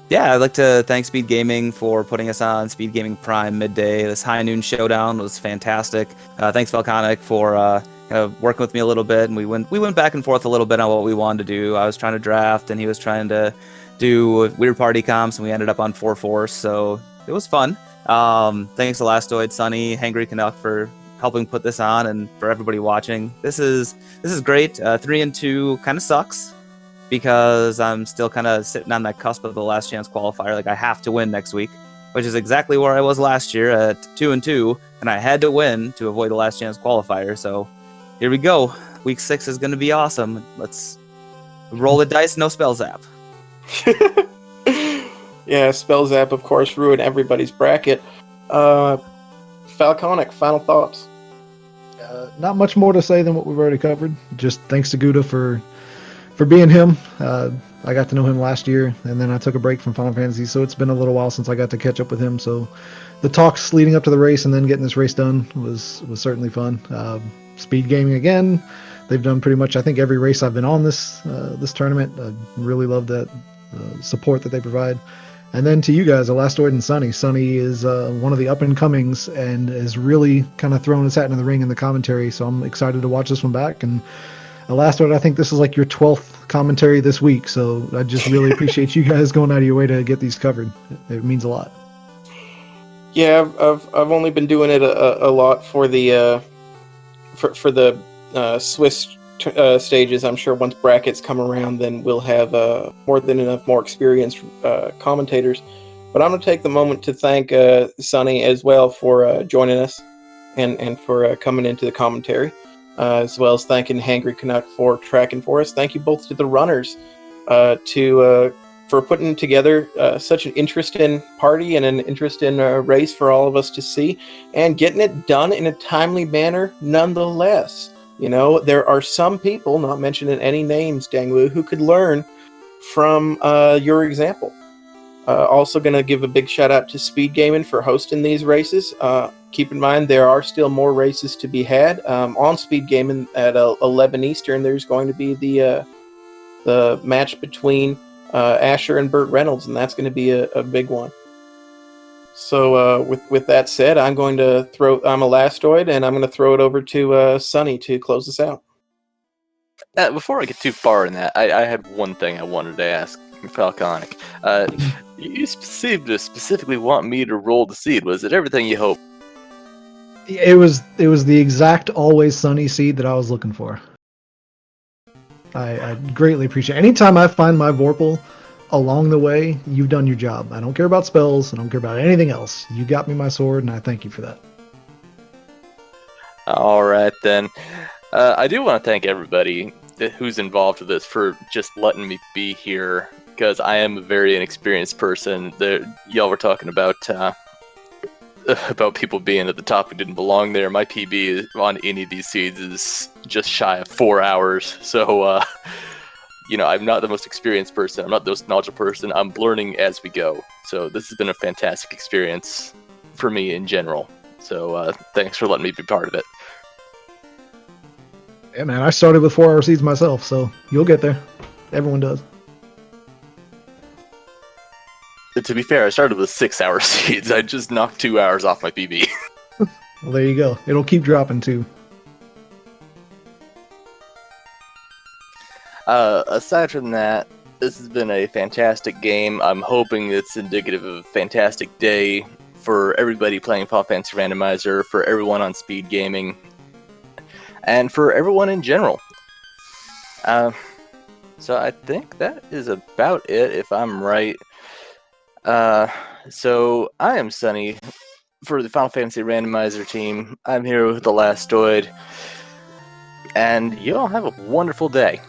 Yeah, I'd like to thank Speed Gaming for putting us on Speed Gaming Prime midday. This high noon showdown was fantastic. Thanks Falconic for kind of working with me a little bit, and we went back and forth a little bit on what we wanted to do. I was trying to draft, and he was trying to do weird party comps, and we ended up on 4 Force, so it was fun. Thanks to Lastoid, Sunny, Hangry Canuck for helping put this on, and for everybody watching. This is great. 3-2 kind of sucks, because I'm still kind of sitting on that cusp of the last chance qualifier. Like, I have to win next week, which is exactly where I was last year at 2-2, and I had to win to avoid the last chance qualifier. So here we go. Week 6 is going to be awesome. Let's roll the dice. No spell zap. Yeah, spell zap, of course, ruined everybody's bracket. Falconic, final thoughts. Not much more to say than what we've already covered. Just thanks to Guda for being him. I got to know him last year, and then I took a break from Final Fantasy, so it's been a little while since I got to catch up with him. So the talks leading up to the race and then getting this race done was certainly fun. Speed Gaming again. They've done pretty much, I think, every race I've been on this tournament. I really love that support that they provide. And then to you guys, Elastoid and Sunny. Sunny is one of the up-and-comings and is really kind of throwing his hat in the ring in the commentary, so I'm excited to watch this one back. And Elastoid, I think this is like your 12th commentary this week, so I just really appreciate you guys going out of your way to get these covered. It means a lot. Yeah, I've only been doing it a lot for the for the Swiss stages. I'm sure once brackets come around, then we'll have more experienced commentators. But I'm going to take the moment to thank Sunny as well for joining us and for coming into the commentary, as well as thanking Hangry Canuck for tracking for us. Thank you both to the runners for putting together such an interesting party and an interesting race for all of us to see, and getting it done in a timely manner nonetheless. There are some people, not mentioning any names, Dangwu, who could learn from your example. Also going to give a big shout out to Speed Gaming for hosting these races. Keep in mind, there are still more races to be had. On Speed Gaming at 11 Eastern, there's going to be the match between Asher and Burt Reynolds, and that's going to be a big one. So with that said, I'm a Elastoid, and I'm going to throw it over to Sunny to close this out. Before I get too far in that, I had one thing I wanted to ask Falconic. You seemed to specifically want me to roll the seed. Was it everything you hoped? It was the exact always sunny seed that I was looking for. I greatly appreciate it. Anytime I find my Vorpal along the way, you've done your job. I don't care about spells. I don't care about anything else. You got me my sword, and I thank you for that. All right, then. I do want to thank everybody who's involved with this for just letting me be here, because I am a very inexperienced person. Y'all were talking about people being at the top who didn't belong there. My PB on any of these seeds is just shy of 4 hours, so I'm not the most experienced person. I'm not the most knowledgeable person. I'm learning as we go. So this has been a fantastic experience for me in general. So thanks for letting me be part of it. Yeah, man, I started with 4-hour seeds myself, so you'll get there. Everyone does. To be fair, I started with 6-hour seeds. I just knocked 2 hours off my PB. Well, there you go. It'll keep dropping too. Aside from that, this has been a fantastic game. I'm hoping it's indicative of a fantastic day for everybody playing Final Fantasy Randomizer, for everyone on speed gaming, and for everyone in general. So I think that is about it, if I'm right. So I am Sunny for the Final Fantasy Randomizer team. I'm here with the Lastoid, and you all have a wonderful day.